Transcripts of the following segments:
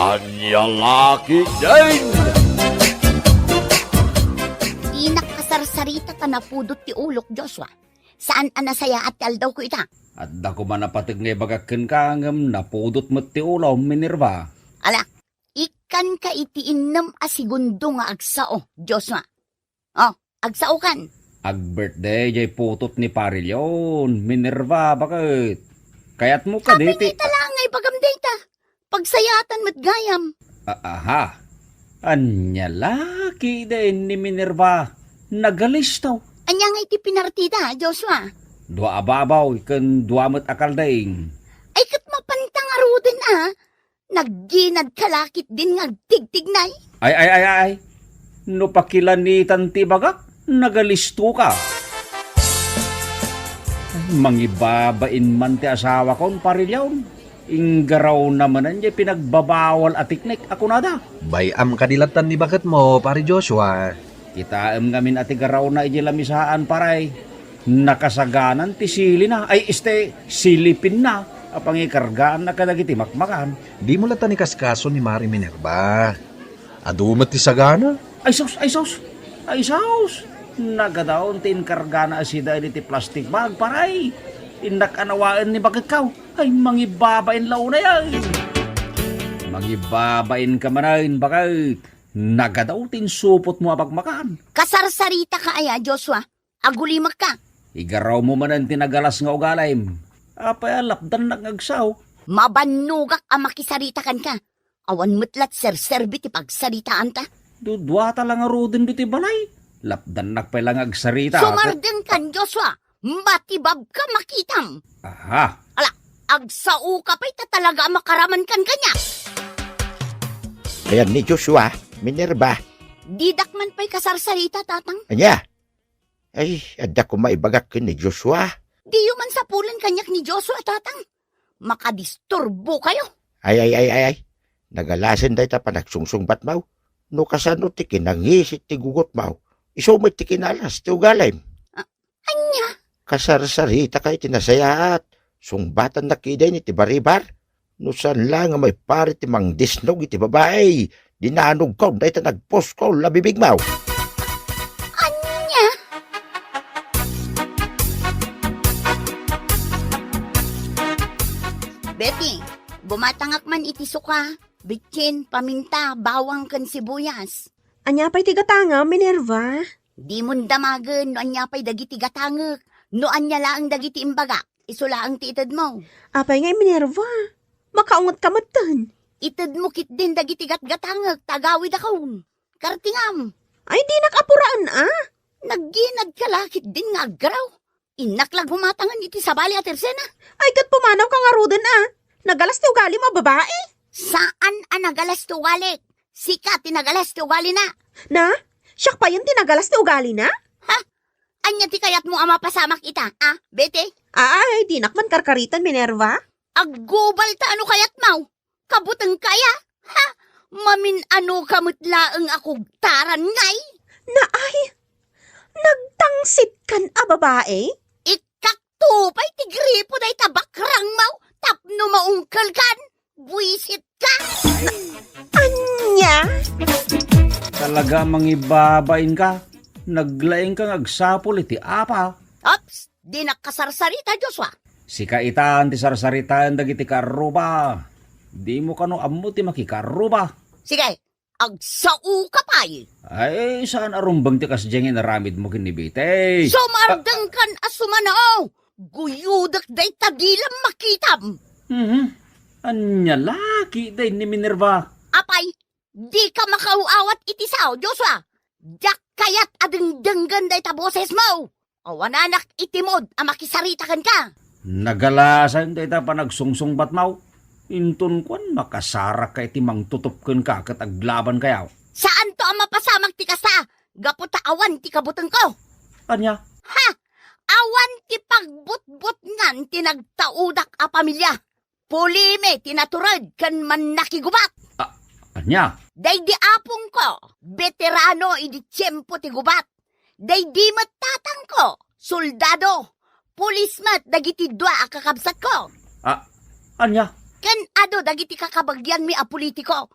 Anyalaki din! Di nakasarsarita ka na pudot ti ulok, Joshua. Saan anasaya at aldaw ko ita? At dako man napatig nga bagakin ka ngam napudot mo ti ulaw, Minerva. Ala, ikan ka iti inam a segundo nga agsao, Joshua. Oh, agsao kan. Ag-birthday jay putot ni Parilyon, Minerva, bakit? Kayat mo ka Apay diti. ni talangay pagam data. Pagsayatan mat gayam. Aha. Anya laki din ni Minerva. Nagalis taw. Anya nga iti pinartida, Joshua. Dua ababaw, ikan dua met akal daing. Ay kat mapantang aruden Nagginad kalakit din nga tigtignay. Ay. No pakilan ni Tanti Bagak, nagalisto ka. Mangibabain man ti asawa kon Parilyon. Inggaraw naman nandiyan pinagbabawal at tiknik. Ako nada. Bayam kadilatan ni bakit mo, pare Joshua. Kitaem ngamin at igaraw na ijilamisaan paray. Nakasaganan ti sili na. Ay silipin na. Apangikargaan na kadagiti makmakan. Di mo latan ni kaskaso ni Mari Minerva. Adumat ti sagana. Ay sos. Nagadaon ti inkargana asida ti plastic bag paray. Inakanawaan ni bakit kaw. Ay mangibabain law na yan. Mangibabain ka manayin bakit. Nagadaw tin supot mo abagmakan. Kasarsarita ka aya, Joshua. Agulimak ka. Igaraw mo man ang tinagalas nga ugalaym. Apay alapdan nagagsaw. Mabanugak ang makisarita kan ka. Awan mutlat serserbi ti pagsaritaan ta. Dudwa talang arudin do ti balay. Lapdan nakpay lang agsarita. Sumardeng kan, Joshua. Matibab ka makitam. Aha. Ala, agsao ka pa'y talaga makaraman kan kanya. Ayan ni Joshua, Minerva. Didakman pa'y kasarsarita, tatang. Anya? Ay, ada ko maibagak ni Joshua. Di man sa pulan kanyak ni Joshua, tatang. Makadisturbo kayo. Ay. Nagalasin day ta pa nagsungsungbat mau. No kasano ti kinangisit ti gugot mau. Iso may ti kinalas ti ugalim. Anya? Kasarsarita kay tinasayaat. Sungbatan na kiday ni ti baribar. No san lang nga may pari ti mang disnog iti babae. Dinanog ko, day ta nagpost ko, labibig mau. Anya? Betty, bumatangak man iti suka. Bitsin, paminta, bawang kan sibuyas. Anya pa'y tigatanga, Minerva. Di mo damagan, no anya pa'y dagiti gatangak. No anya laang dagiti imbaga. Isula ang tiitad mo. Apay ngay, Minerva. Makaungot ka matan. Itad mo kit din dagiti gatgatangak. Tagawid akong. Kartingam. Ay, di nakapuraan, Nagginad kalakit din nga agraw. Inaklag humatangan iti sabali at tersena. Ay, kat pumanaw ka nga ruden, Nagalas ti ugali mo, babae. Saan ang nagalas ti ugali? Sika, tinagalas ti ugali na. Na? Siyak pa yun tinagalas ti ugali na? Ha? Anya ti kayat mo ama pasamak ita, Bete? Ay, di nakman karkaritan, Minerva. Aggubal ta ano kayat mau? Kabutang kaya? Ha? Mamin ano kamutlaang ako taran ngay? Na ay, nagtangsit kan babae? Ikaktupay ti gripo day tabakrang mau? Tapno maungkal kan? Buisit ka? Anya? Talaga mangibabain ka. Naglaing kang agsapol iti apa. Ops, di nakasarsarita, Joshua. Sika itaan ti sarsaritaan dagiti karuba. Di mo kano ammo ti makikaruba. Sige, agsao ka pa'y. Ay, saan arumbang ti kasdyang inaramid mo kinibite? Sumardang kan asumanaw. Guyudak day tagilam makitam. Anya laki day ni Minerva. Apay, di ka makauawat iti sao, Joshua. Jak kayat adengdenggan day taboses mo. Awananak itimod ang makisaritakan ka. Nagalasan day ta pa nagsungsungbat mau. Intun kwan makasarak ka iti mang tutupken ka kat aglaban kayaw. Saan to ang mapasamag ti kasa? Gaputa awan ti kabutang ko. Anya? Ha? Awan ti pagbutbut ngan tinagtaudak a pamilya. Pulime tinaturad kan man nakigubat. Anya? Day di apong ko, veterano idi tiyempo ti gubat. Day di matatang ko, soldado, pulismat dagiti dua a kakabsat ko. Anya? Ken ado dagiti kakabagyan mi a politiko.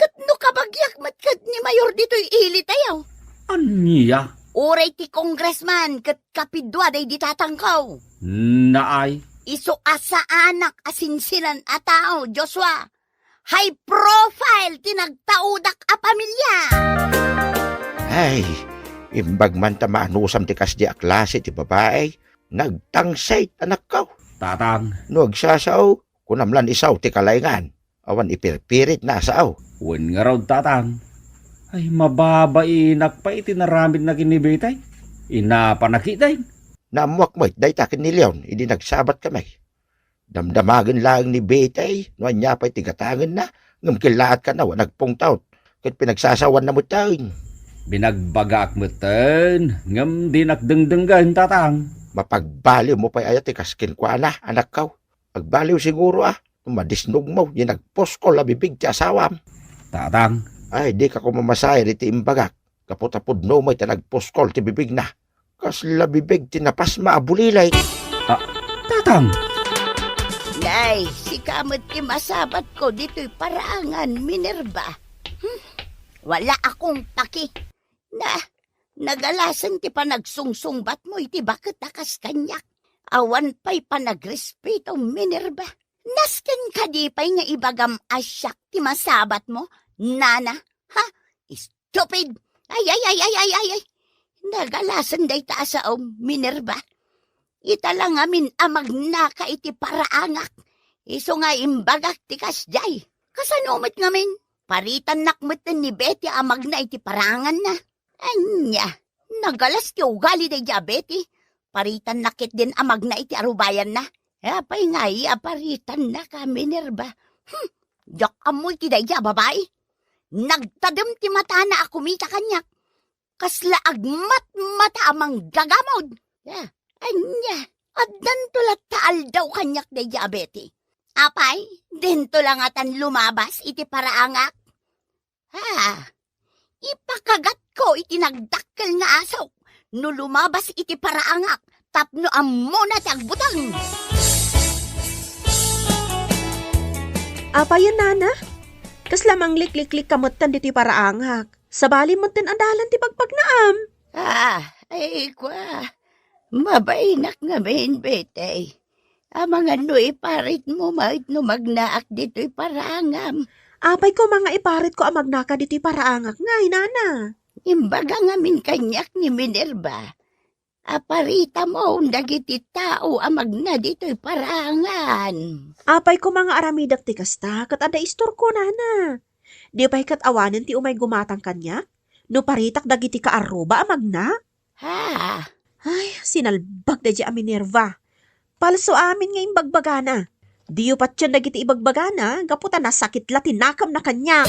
Kat no kabagyak matkat ni Mayor dito'y ilit ayaw. Aniya? Uray ti congressman kat kapidwa day ditatangkaw. Naay? Iso asa anak asinsinan a tao, Joshua. High profile tinagtaudak a pamilya. Ay, imbag man ta maanusam ti kasdi a klase ti babae, nagtangsay anak ka. Tatang, No agsasaw, kunamlan isaw ti kalayngan. Awan ipirpirit na saaw. wen nga raw tatang. Ay mababainak pa itinaramid na kinibitay. Inapanakitay. Namuak mo't day takin ni Leon, hindi nagsabat kamay. Damdamagan lang ni Betay, no anya pa'y tigatangan na, ngam kilaat ka na, nagpungtaw, kahit pinagsasawan na mo tayo. Binagbagak mo ten, ngam di nakdengdenggan tatang. Mapagbaliw mo pa'y ayat ikaskin ko na, anak ka. Pagbaliw siguro madisnog mo, yung nagpost ko labibig ti asawam. Tatang, Ay, di ka ko mamasay riti imbagak. Kaputapod no may nagpost ko ti bibig na. Kas labibig tinapas maabulilay. tatang. Nay, si kamot ti masabat ko dito'y paraangan, Minerva. Wala akong paki. Nagalasan ti panagsungsungbat mo iti bakit akas kanyak. Awan pa'y panagrespeto, Minerva. Nasken ka di pa'y nga ibagam asyak ti masabat mo, Nana. Ha? Stupid! Ay. Nagalasan day taasaw, Minerva. Italang amin amag naka iti paraangak. Iso nga imbagak ti kasjay. Kasanomit ngamin. Paritan nakmutan ni Betty amag na iti parangan na. Anya, nagalas ti ugali day Betty. Paritan nakit din amag na iti arubayan na. Apay nga paritan na ka, Minerva. Yak amoy ti day babae. Nagtadam ti mata na ako mita kanyak. Kasla agmat mata amang gagamod. Anya, at dantulat taal daw kanyak day Betty. Apay, dento lang atan lumabas iti paraangak. Ipakagat ko iti nagdakkel nga asaw. No lumabas iti paraangak, tapno ammo na ti agbutang. Apa yun, Nana? Kas lamang liklik-lik kamutan dito'y paraangak. Sabali mo tin andalan ti pagpagnaam. Ay kwa. Mabainak nga main, Betay. Mga no'y parit mo mait no magnaak dito'y parangam. Apay ko mga iparit ko amag naka dito'y paraangak ngay, Nana. Imbaga nga min kanyak ni Minerva. Aparita mo dagiti tao amag na dito'y parangan. Apay ko mga aramidak ti kasta, kat ada istor ko, Nana. Di pa'y kat awanan ti umay gumatang kanya? No paritak dagiti kaaruba amag na? Ay, sinalbag da di Minerva. Palso amin nga imbagbagana. Diyo pat yan dagiti ibagbagana, gaputa na sakit latin nakam na kanya.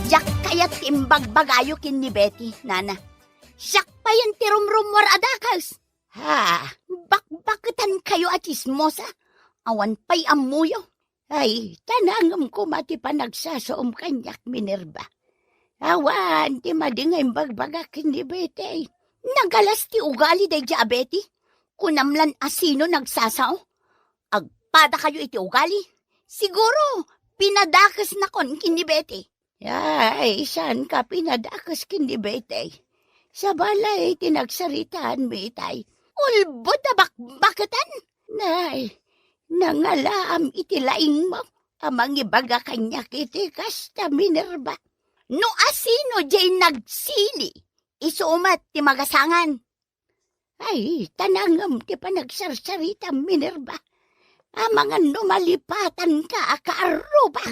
Jak kayat imbagbagayo kin ni Betty, Nana. Siyak pa yan ti rumrumwar adakas. Bakbakitan kayo at chismosa. Awan pa'y amuyo. Ay, tanangam ko mati pa nagsasoom kanyak, Minerva. Awan, ti madingay bagbagakin ni Betty. Nagalas ti ugali day Betty. Kunamlan asino nagsasao. Agpada kayo iti ugali. Siguro, pinadakas na kon kini Betty. Ay, saan ka pinadakas kini Betty? Sa balay, tinagsaritaan, Betty. Ulbod na bakbakatan. Nay, nangalaam iti laing mo. Amang ibaga kanya kiti kasta, Minerva. No asino jay nagsili. Isumat ti magasangan. Ay, tanangam ti panagsarsarita, Minerva. Amangan numalipatan ka, kaaruba.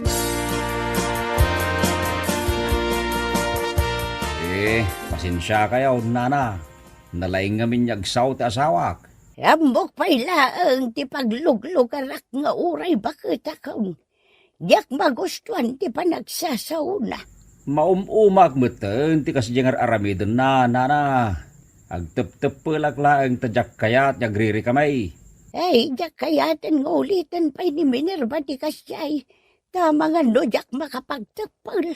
Pasensya kayo, Nana. Nalaing ngamin yagsaw ti asawak. Ambok pa'y laang ti pagluglugarak nga uray bakit akong. Diyak magustuhan ti panagsasauna. Maumumak mo ten, ti kasjengar aramidon na, Nana. Agtep-tep laang tadyak kayat yagriri kamay. Ay, diyak kayaten nga ulitan pa'y ni Minerva ti kasyay. Tama nga no diyak makapagtepal.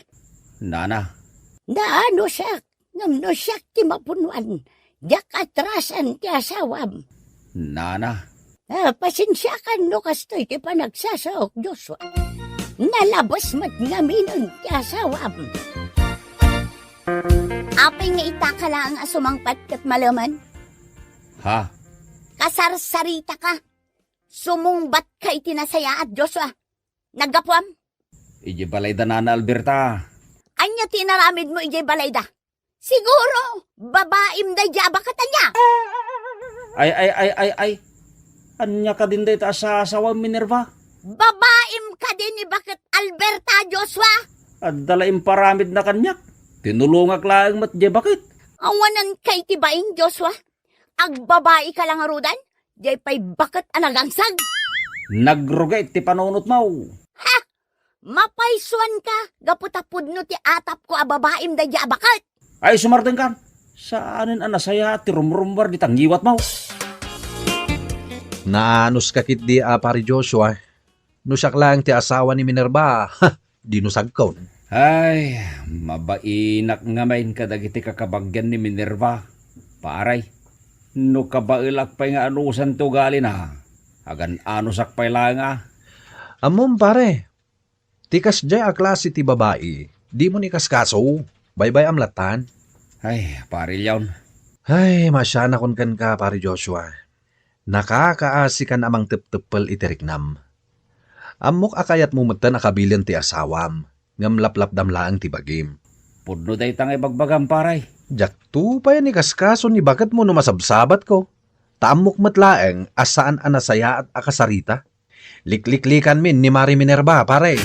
Nana, Naano siyak, ngam no siyak ti mapunuan. Diyak atrasan ti asawam. Nana. Pasensya ka no kastoy ti panagsasaok, Joshua. nalabos mat ngamin ti asawam. Apay nga itaka lang ang sumangpat kat malaman. Ha? Kasarsarita ka. Sumungbat ka itinasaya at Joshua. Naggapuam. Ije balay da Nana Alberta. Anya tinaramid mo ije balayda. Siguro, babaim da jaba katanya. Ay. Anya ka din dito sa asawa Minerva? Babaim ka din ni bakit Alberta, Joshua. At dalaim paramid na kanyak. Tinulungak lang mat je bakit? Awanan kay tibaing, Joshua. Agbabae ka lang arudan. Jay pa'y bakit anagangsag. Nagrugay ti panunot mo. Ha! Mapaisuan ka. Gaputapud no ti atap ko a babaim da jaba bakit. Ay sumarting kan. Saanin anasaya ti rumrumbar di tanggiwat mo. Naanos kakit di pari Joshua. Nusak lang ti asawa ni Minerva. Dinusag ko. Ay, mabainak nga main kadagiti kakabagyan ni Minerva. Paray, no kabailak pa nga anusan to gali na. Agan anusak pa lang Amom pare. Tikas jay a klase ti babae. Di mo ni kaskaso. Bye-bye amlatan. Ay, pare yawn. Ay, masya na kon kan ka pari Joshua. Nakakaasi ka namang tep-tepel itiriknam. Amok akayat mo matan akabilin ti asawam. Ngam laplap damlaang ti bagim. Pudno day tangay bagbagam paray. Jak tu pa yan ni kaskaso ni bakit mo no masabsabat ko. Taamok matlaeng asaan anasaya at akasarita. Likliklikan min ni Mari Minerva, pare.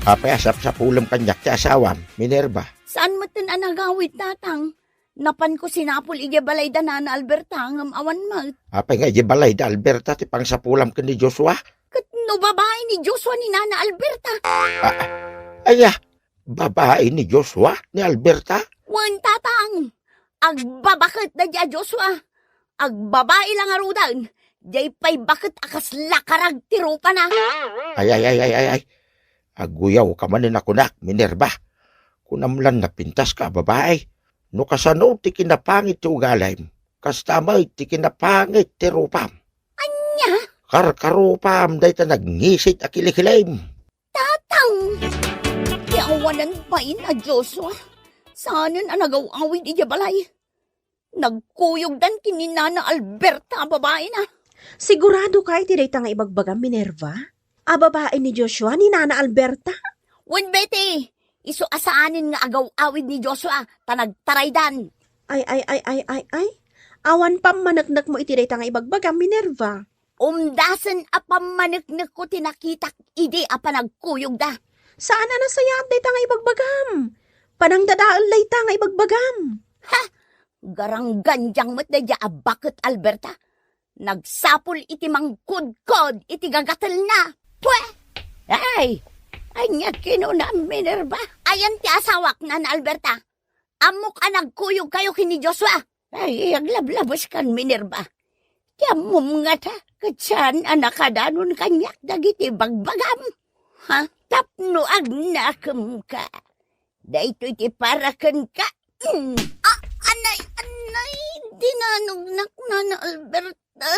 Apay asap sa pulam kanyak ti asawam, Minerva. Saan mo tin anagawit tatang? Napan ko sinapol ije balay da Nana Alberta ngam awan mat. Apay nga ije balay da Alberta ti pang sa pulam ka ni Joshua. Kat no babae ni Joshua ni Nana Alberta. Aya, babae ni Joshua ni Alberta. Wan tatang. Agbabakit da ja Joshua. Agbabae lang arudan. Jay pa'y bakit akas lakarag tirupa na. Ay. Aguyaw ka manin ako nak, Minerva. Kunamlan na pintas ka, babae. No kasano ti kinapangit ti ugalay mo. Kastamay ti kinapangit ti rupam. Anya? Karkarupam day ta nagngisit a kilikilay mo. Tatang. Yawanan pa na Joshua. Saanan anagaw-awid ija balay. Nagkuyog dan kini Nana Alberta babae na. Sigurado ka iti dayta nga ibagbagang Minerva? A babae ni Joshua ni Nana Alberta? Wen bete. Iso asaanin nga agaw-awid ni Joshua. Tanagtaraydan. Ay. Awan pa managnak mo iti dayta nga ibagbagang Minerva. Umdasan apamanagnak ko tinakitak ide apanagkuyog da. Saan na nasayat dayta nga ibagbagam? Panangdadaal layta nga ibagbagam. Garang ganjang mat na dya bakit Alberta. Nagsapol iti mangkudkod iti gagatal na. Pwe! Ay! Anya kinuna Minerva. Ayan ti asawak na Alberta. Amok nagkuyog kayo kini Joshua. Ay, aglablabos kan Minerva. Tiamom nga ta. Katsan anakadanon kanyak dagiti bagbagam. Ha? Tapno agnakam ka. Dahito iti parakan ka. Anay, dinanugnak na Alberta.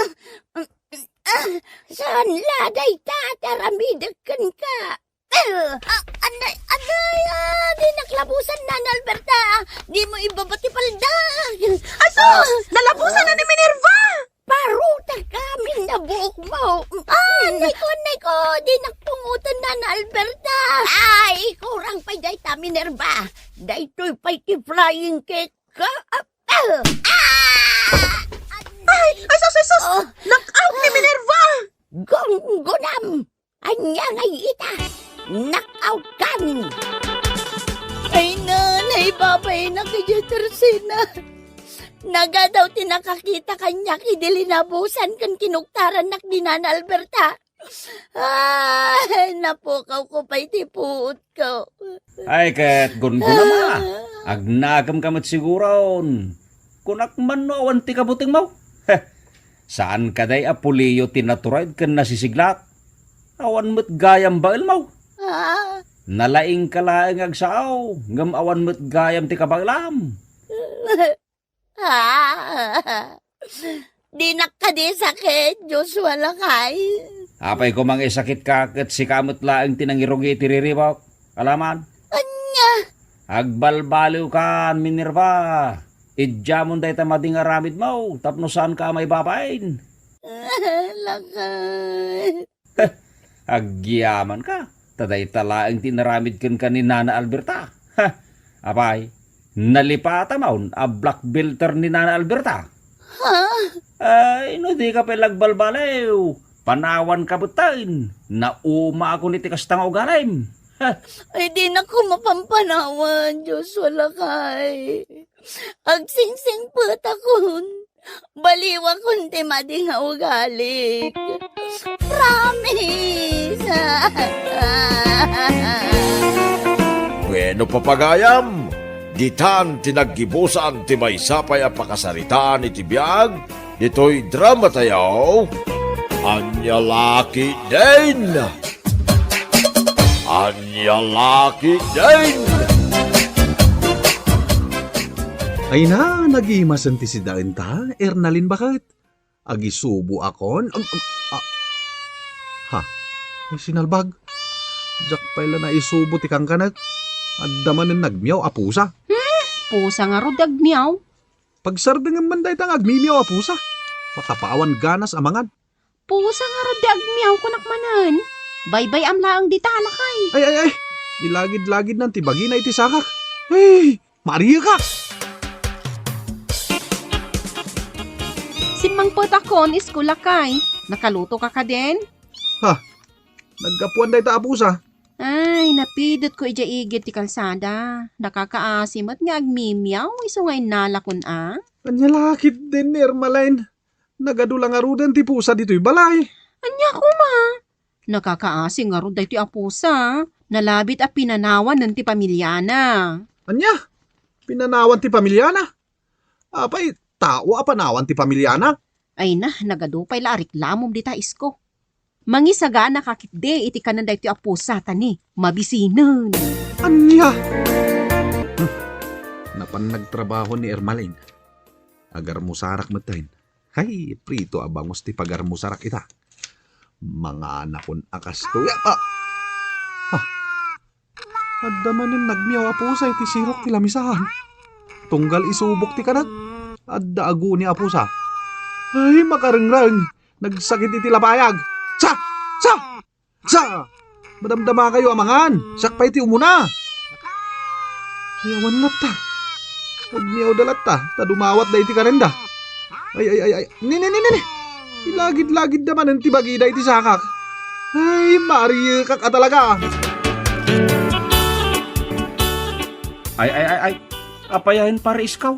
Saan laday tataramidakan ka? Anay, dinaklabusan na Alberta. Di mo ibabati paldag. Aso! Nalabusan na ni Minerva! Paruta kami na buhok mo. Anay ko, dinakpungutan na Alberta. Ay, kurang pa'y day ta Minerva. Daytoy pa'y ti flying cake ka. Ay, sus! Knock-out ni Minerva! Gunam! Anya ngay ita! Knock-out kan! Ay nanay, babay na kaya tersina. Naga daw tinakakita kanya kidilinabusan kan kinuktaran nak di Nana Alberta. Ay, napukaw ko pa'y tipuot ko. Ay, kat gun-guna ma. Agnagam kamat siguron. Kunak man no awan ti kabuting mo. Saan kaday apuliyo tinaturaid kan nasisiglat? Awan mo't gayam bail mo. Nalaing kalaing agsaaw. Ngam awan mo't gayam ti kabaglam. Di nakadi sakit, Joshua lakay. Apay ko mang isakit ka kat si kamot laang tinangirugi tiriribaw. Alaman? Anya? Agbalbaliw ka, Minerva. Idjamon day tamading aramid mo. Tapno saan ka may babain? Lakay. Agyaman ka. Taday talaang tinaramid kan ka ni Nana Alberta. Ha, apay, nalipata maun a black belter ni Nana Alberta. Ha? Ay, no di ka pelagbalbalew. Panawan ka butain. Nauma ako ni tikas tang ugalim. Ha, Ay, di na ko mapampanawan, Diyos, wala kay. Agsingsing puta kun. Baliwa kun ti madi nga ugali. Promise! Bueno papagayam, ditan tinaggibusan ti may sapay a pakasaritaan iti biyag, dito'y drama tayo, Anya Laki din! Anya Laki din! Ay na, nagimasan ti si Dain ta, Ernalin bakit? Agisubo akon? Ha? Ay sinalbag. Jack pala na isubo ti kang kanag. Addaman ng nagmiyaw apusa. Pusa nga ro dagmiyaw. Pagsardangan man dahi tang agmimiyaw apusa. Makapaawan ganas amangan. Pusa nga ro dagmiyaw kunakmanan. Baybay amlaang di talakay. Ay. Ilagid-lagid ng tibagi na iti sakak. Hey, Maria ka! Simang potakon iskulakay. Nakaluto ka din? Nagkapuan dahi ta apusa. Ay, napidot ko igit ti kalsada. Nakakaasim at nga agmimiyaw, iso ngay nalakon ah. Anya lakit din, Ermaline. Nagadulang arudan ti pusa dito'y balay. Anya ko ma. Nakakaasim nga ro dahi ti apusa. Nalabit a pinanawan ng ti pamilyana. Anya? Pinanawan ti pamilyana? Apay, tao apanawan ti pamilyana? Ay na, nagadupay la reklamom di tais ko. Mangisaga nakakitde iti kanan dahi ti apusa tani. Mabisinan. Anya? Napan nagtrabaho ni Ermaline. Agar mo sarak matayin. Hay, prito abangos ti pagar mo sarak ita. Mga anakon akas to. Adamanin nagmiyaw apusa iti sirok ti lamisahan. Tunggal isubok ti kanag. Adda agu ni apusa. Ay, makarengrang. Nagsakit iti lapayag. Sa! Madamdama kayo amangan. Sakpay ti umuna. Ayawan na ta. Pagmiyaw dalat ta. Tadumawat da iti karenda. Ay. Nini. Ilagid-lagid naman ang tibagi da iti sakak. Ay, Maria ka talaga. ay. Apayahin para iskaw.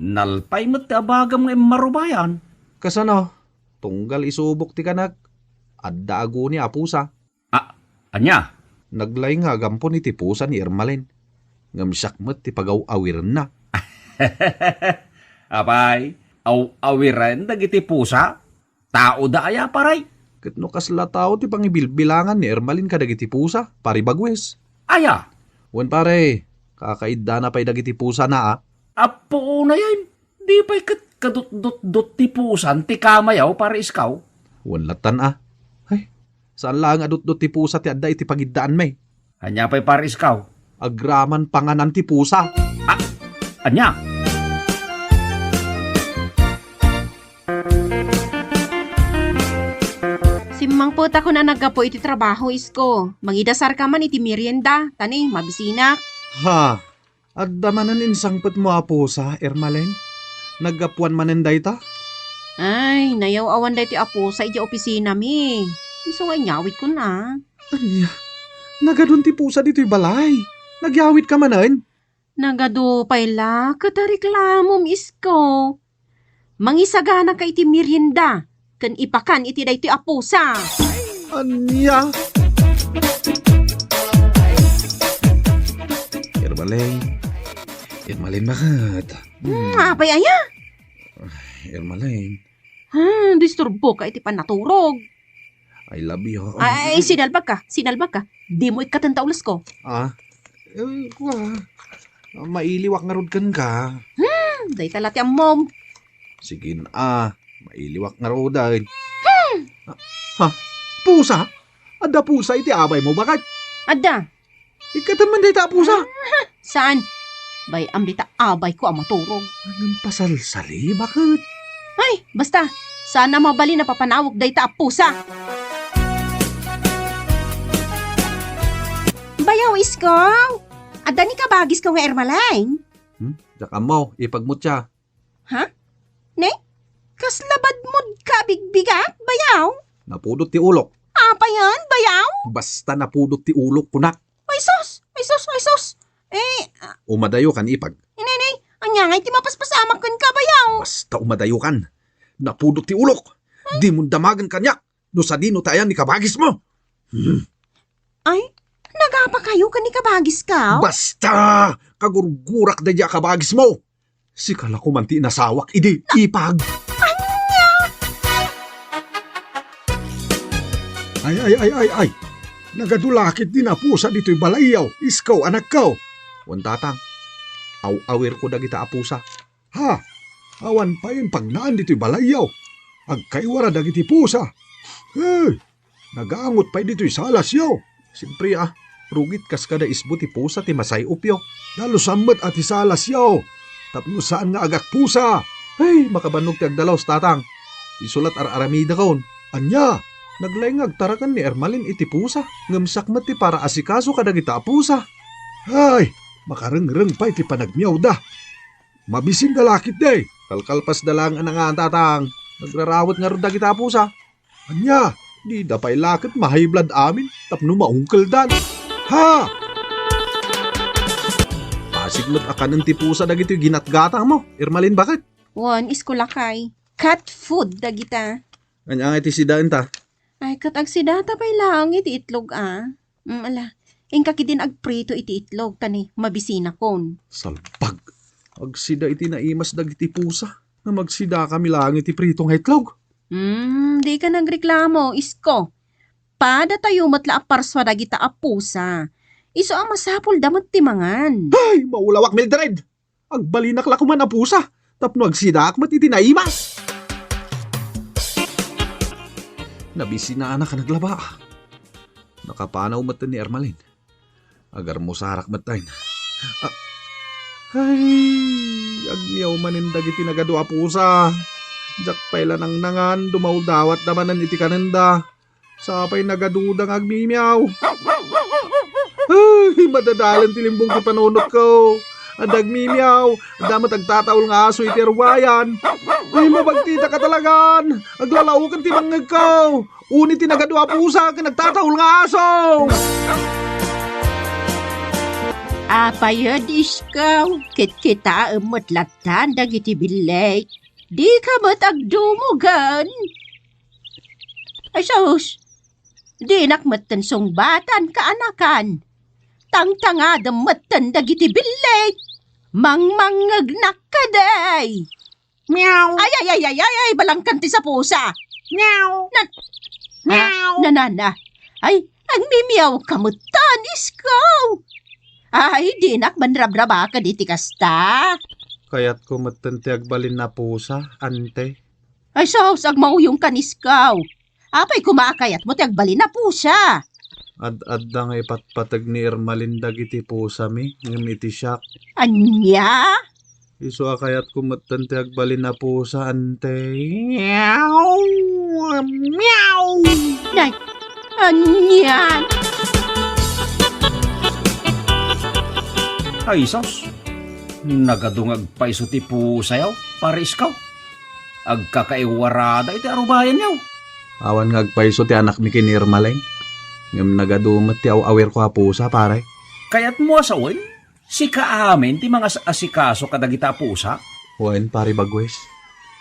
Nalpay mo't ti abagam nga marubayan. Kasano? Tunggal isubok ti kanag. Adda agu ni apusa. Anya? Naglay nga gampon iti pusa ni Ermaline. Ngamsak met ti pagaw-awiran na. Apay, awiran dagiti pusa? Tao da aya paray? Katno kasla tao ti pangibilbilangan ni Ermaline kadagiti pusa, pari bagwes. Aya? Wen pare, kakaidda na pa'y dagiti pusa na Apo na yan. Di pa'y kadut-dut ti pusan ti kamayaw para iskaw. Wen latan Ay, saan lang adut-dut ti pusa ti adda iti pagiddaan may. Anya pa'y para iskaw. Agraman panganan ti pusa. Anya? Simang puta ko na nagapo iti trabaho isko. Mangidasar ka man iti merienda. Tani, mabisinak. Ha, adda manan insangpet mo pusa, Ermaline. Naggapuan manen dayta. Ay, nayaw awan dahi ti apo sa iti opisina mi. Iso nga nyawit ko na. Anya, nagadun ti pusa dito'y balay. Nagyawit ka manan. Nagadupay la, katareklamom isko. Mangisagana ka iti merienda. Kan ipakan iti dahi ti apo sa. Anya? Ermaline bakit? Apay aya? Ermaline, Disturbo ka iti panaturog. I love you. Ay, sinalbag ka. Di mo ikatantaulas ko. Mailiwak nga rod kan ka. Day talati ang mom. Sige mailiwak nga rod ay. Pusa? Ada pusa iti abay mo bakit? Adda, Ikataman day ta pusa. saan? Bay, amdita abay ko ang maturog. Anong pasalsali? Bakit? Ay, basta, sana mabali na papanawag day ta pusa. Bayaw iskaw! Adda ni kabagis ko nga ermalain. Daka mo, ipagmutya. Ne? Kas labad mod ka bigbigat, bayaw? Napudot ti ulok. Apa yan, bayaw? Basta napudot ti ulok kunak. Ay sus! Ay sus! Ay sus! Umadayo kan ipag. Inay, anya nga iti mapaspasamak kan ka, bayaw? Basta umadayo kan. Napudot ti ulok. Di mo damagan kanyak. No sa dino tayan ni kabagis mo. Ay, nagapa kayo ka ni kabagis ka? Basta! Kagurgurak da diya kabagis mo. Si kala ko man ti nasawak. Idi, ipag. Ay. Nagadulakit din na pusa dito'y balayaw. Iskaw, anak ko. Wantatang, awir ko dagita apusa. Ha? Awan pa yun pagnaan dito'y balayaw. Agkaywara dagiti pusa. Hey! Nagaangot pa dito'y salas yaw. Siyempre rugit kas kada isbo ti pusa ti masay upyo. Lalo samot at isalas yaw. Tapno saan nga agak pusa. Hey! Makabanog ti agdalaw tatang. Isulat aramida kaon. Anya! Naglaingag tarakan ni Ermalin iti pusa. Ngamsak mati para asikaso kadagita pusa. Ay! Makarengreng pa iti panagmiyaw da. Mabisin dalakit day. Kalkalpas dalang anang tatang. Nagrarawat nga rin dagita pusa. Anya! Di da pa'y lakit mahiblad amin. Tapno maungkal dan. Ha! Pasigmat akan ng tipusa dagito yung ginatgatang mo. Ermalin bakit? Wan, iskulakay. Cat food dagita. Kanya nga iti sidaan ta. Ay, katag si data pa'y lang iti itlog ala, ingka kidin agprito iti itlog tani mabisina kon. Salpag. Agsida iti naimas dagiti pusa. Na magsida kami lang iti pritong itlog. Di ka nagreklamo, isko. Pada tayo matla aparswa dagita apusa. Iso ang masapol damat timangan. Ay! Maulawak Mildred! Agbalinak la kuman a pusa. Tapno agsida akmat iti naimas. Nabisi na anak ka naglaba. Nakapanaw matan ni Ermalin. Agar mo sarak matayin. Ay, agmiyaw manindag iti nagadwa pusa. Jak pailan ang nangan, dumaudawat damanan iti kanenda. Sapay nagadudang agmimiyaw. Ay, madadalan tilimbong ti panunot ko. Adag mimiyaw, damat agtataol nga aso iti arwayan. Ay, mabagtita ka talagan. Aglalaukan ti bangag ko. Unit ti nagadwa pusa ka nagtataol nga aso. Apayod iskaw, kit-kita amatlatan dagiti bilay. Di ka matagdumugan. Ay sus, di nakmatan sungbatan kaanakan. Tangtanga damatan dagiti bilay. Mangmangagnak ka day. Meow. Ay, balangkan ti sa pusa. Meow. Meow. Nanana. Ay, ang mimiyaw kamutan iskaw. Ay, di nakmanrabraba ka di ti kasta. Kaya't kumatante agbalin na pusa, ante. Ay, sos, agmauyong kaniskaw. Apay kumakayat mo ti agbalin na pusa. Ad-adda nga ipatpatag ni Ermalin dagiti pusa mi, ngam iti siyak. Anya? Iso kayat kumatante agbalin na pusa, ante. Meow! Meow! Nay, anya? Ay, sos. Nagadungag pa iso ti pusayaw, para iskaw. Agkakaiwarada iti arubayan yaw. Awan nga agpaiso ti anak mi kini Ermalin. Ngam nagadumat ti awir ko pusa, pare. Kaya't mo asawin, si kaamin ti mga asikaso kadagita pusa. Wen, pare bagwes.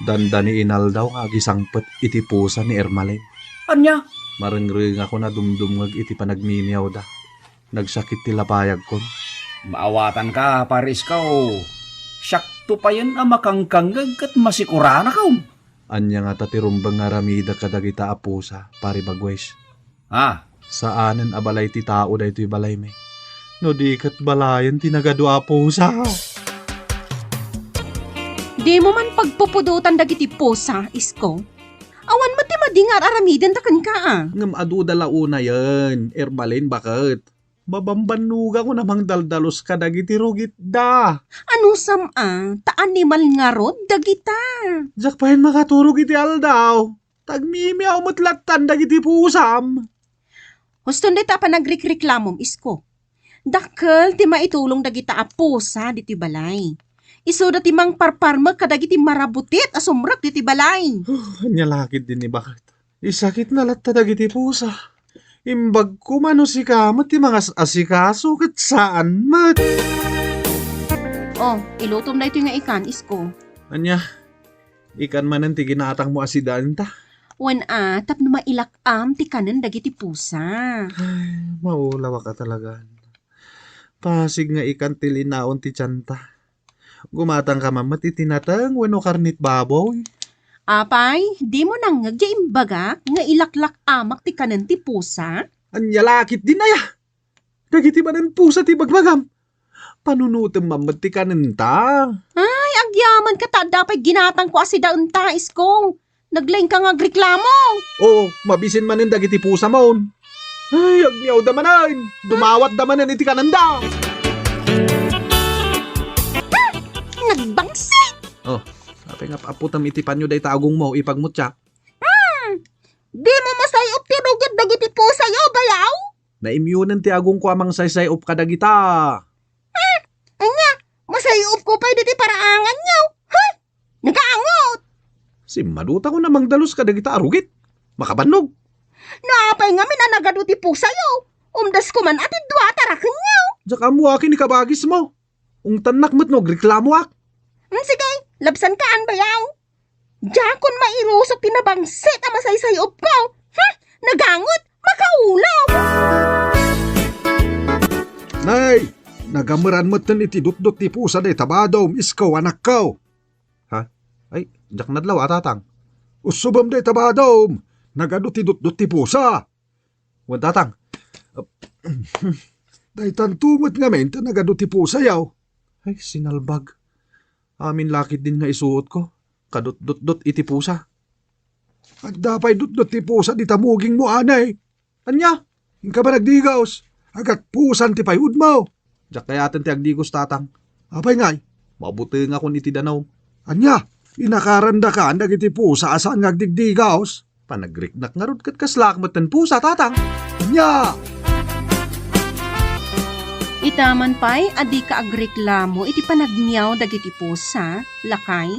Dandani inal daw agisangpet iti pusa ni Ermalin. Anya? Marengreng ako na dumdumag iti panagmimiyaw da. Nagsakit ti lapayag kon. Maawatan ka, paris ka o. Syakto pa yan ang makangkangag at masikurana ka. Anya nga tatirumbang nga ramida kadagita apusa, pare bagwes. Saanen abalay ti tao da ito'y balay me. No di kat balayan tinagadwa pusa. Di mo man pagpupudutan dagiti pusa, isko. Awan mati madingar aramiden takan ka Ngam adu dala una yan. Erbalin bakit? Babambanuga ko namang daldalos ka dagiti rugit da. Ano ta animal nga rod dagita. Jak pahin makaturog iti aldaw. Tagmimiaw matlatan dagiti pusam. Huston di ta pa nagrekreklamom isko. Dakkel ti maitulong dagita apusa diti balay. Iso dati mang parparma kadagiti marabutit asumrak diti balay. Anya lakid din ni bakit? Isakit na latta dagiti pusa. Imbag ko mano si kamat ti mga asikaso kat saan mat. Oh, ilutom na ito nga ikan isko. Anya, ikan manan ti ginatang mo asidaan ta. Wan tap na mailakam ti kanan dagiti pusa. Maulawa ka talaga. Pasig nga ikan ti linaon ti tiyanta. Gumatang ka mamat itinatang wano karnit baboy. Apay, di mo nang imbaga nga ilaklak amak ti kanan ti pusa? Anya lakit din na ya. Dagiti manan pusa ti bagbagam. Panunutem mamat ti kanenta. Ay, agyaman ka ta dapat ginatang ko asidaon ta isko. Naglaing ka nga reklamo. Oo, mabisin manin dagiti pusa maun. Ay, agmiyaw damanan. Dumawat damanan iti kananda. Nagbangsi! Oh, sabi nga paaputam itipan nyo day tagong mo ipagmutya. Di mo masayop ti rugit dagiti pusa yo, bayaw? Na-immunan ti agong ko amang saysay up kadagita. Anya, masayop ko pa diti paraangan nyo. Ha? Nagaangot! Si maduta ko namang dalos kadagita arugit. Makabanog. Naapay nga minanagado ti pusa yo. Umdas ko man ati dua tarakan nyo. Diyak mo akin ikabagis mo. Ung tanak mo't no, reklamo ak. Sige, labsan kaan bayaw. Jakon mairusok tinabangsit ang masaysayop ko. Nagangot, makaulaw. Nay, nagamuran mo't tan iti dut-dut ti pusa day tabadom iskaw anak ko. Ha? Ay, jak nadlaw atatang. Usubam day tabadom. Nagadut ti dut-dut ti pusa. Wan tatang. Day tantumot nga men nagadut ti pusa yaw. Ay, sinalbag. Amin lakit din nga isuot ko. Kadut-dut-dut iti pusa. At dapay dut-dut ti pusa di tamuging mo anay. Anya, ka ba nagdigaws? Agat pusan ti payud mo. Diyak kaya atin ti agdigos tatang. Apay ngay, mabuti nga kun iti danaw. Anya, inakaranda ka andag iti pusa asaan nga agdigdigaws. Panagriknak nga rod kat kaslakmat ng pusa tatang. Anya! Itaman pa'y adi ka agreklamo iti panagmiyaw dagiti pusa, lakay.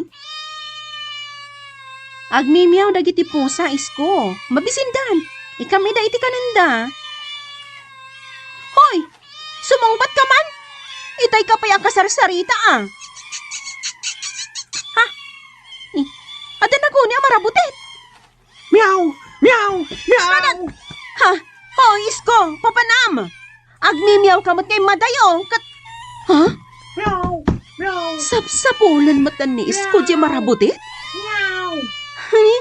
Agmimiyaw dagiti pusa, isko. Mabisindan, ikamida iti kananda. Hoy, sumungbat ka man. Itay ka pa'y ang kasarsarita Ha? Adan ako niya marabutit. Meow! Meow! Meow! Ha? Hoy, isko, papanam. Agmimiyaw ka mat kay madayo. Ha? Meow! Meow! Sapsapulan matan ni isko di marabutit? Meow! Ay,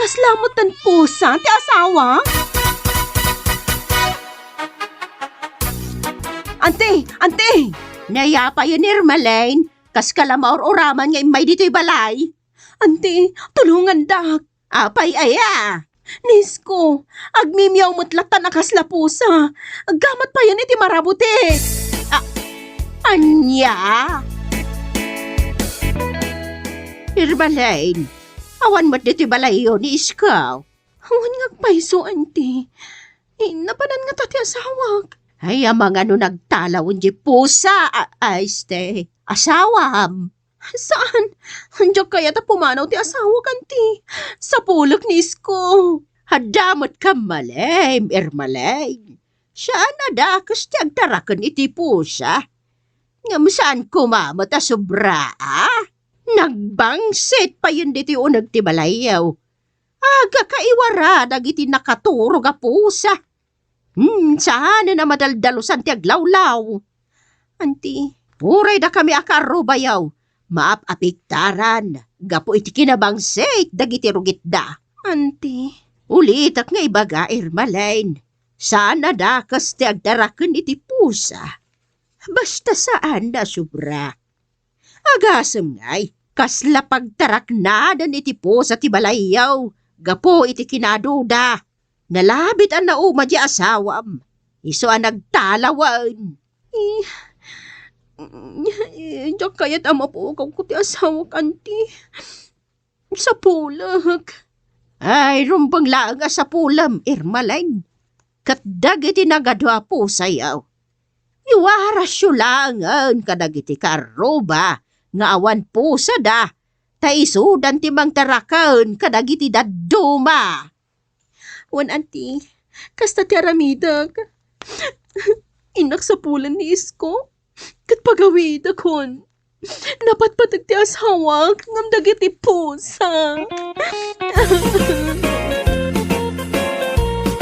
kaslamot tan pusa, ti asawa? Ante! Nayapa yun Irmalain, kas kalamaor oraman nga imay dito'y balay. Ante, tulungan dak, apay aya. Nisko, agmimiyaw mutlatan akas la pusa, agamat pa yan iti marabuti. Anya? Irmalain, awan mo't dito'y balay yun ni iskaw. Awan ngagpaiso, ante. Napanan nga tati asawag. Ay, amang ano nagtalawin di pusa, ste, asawam. Saan? Andiyo kaya ta pumanaw ti asawa kanti. Sa pulok ni isko. Hadamot ka malem, Irmalay. Siya na dakas ti agtarakan iti pusa. Ngam saan kumamot a sobra, Nagbangsit pa yun diti unag ti balayaw. Aga kaiwara dagiti nakaturog a pusa. Saan na madaldalusan ti aglawlaw. Anti, puray da kami akarubayaw. Maap-apiktaran. Gapo iti kinabangsit dagiti rugit da. Anti, ulitak nga ibaga Irmalain. Saan na dakas ti agdaraken iti pusa. Basta saan na sobra. Agasem ngay, kasla pagtarak na dan iti pusa ti balayaw. Gapo iti kinaduda. Nalabit ang nauma di asawam. Iso ang nagtalawan. Diyak kaya't ang mapukaw ko ti asawa kanti. Sa pulag. Ay, rumbang laang sa pulam, irmalain. Katdag iti nagadwa po sayaw. Iwarasyo langan kadag iti karoba. Nga awan po sa da. Taisudan ti mang tarakan kadag iti daduma. Wan anti, kasta ti aramidag. Inak sa pulan ni Isko. Kat pagawid akon. Napatpatag ti asawag ngam dagiti pusa.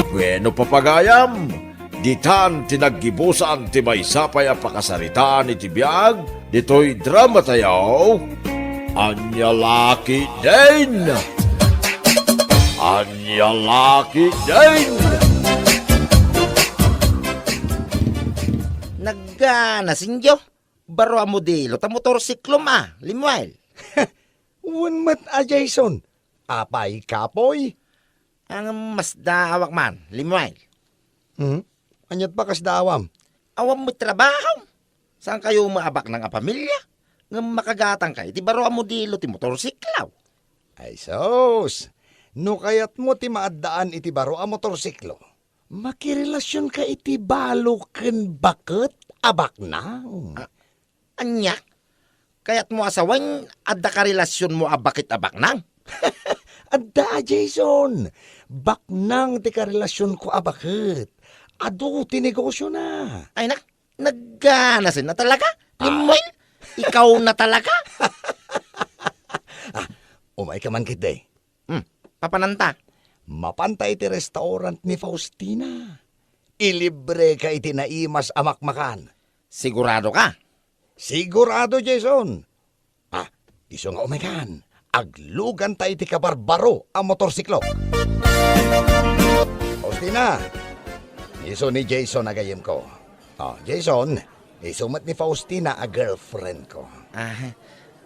Bueno papagayam, ditan tinaggibusan ti maysapay a pakasaritaan iti biag, dito'y drama tayaw, Anya Laki din! Anya Laki din! Nagganasingyo. Baro a modelo ta motorsiklo ma, Limuel. Unmat a Jason. Apay kapoy. Ang mas daawak man, Limuel. Anyat pa kas dawam. Awam mo trabaho. Saan kayo maabak ng pamilya? Nga makagatang kayo, ti baro a modelo ti motorsiklaw. Ay sos. No kayat mo ti maadaan iti baro a motorsiklo. Makirelasyon ka iti balo ken bakit abak na. Anya? Kaya't mo asawan, adda ka relasyon mo abakit abak nang? Adda Jason. Baknang ti karelasyon ko abakit. Ado ti negosyo na. Ay nagganasin na talaga? Limuel? Ikaw na talaga? Umay ka man kitay. Papananta. Mapantay ti restaurant ni Faustina. Ilibre ka iti naimas amakmakan. Sigurado ka? Sigurado, Jason. Iso nga umekan. Aglugan tayo ti kabarbaro ang motorsiklo. Faustina, iso ni Jason agayim ko. Jason, isumat ni Faustina a girlfriend ko.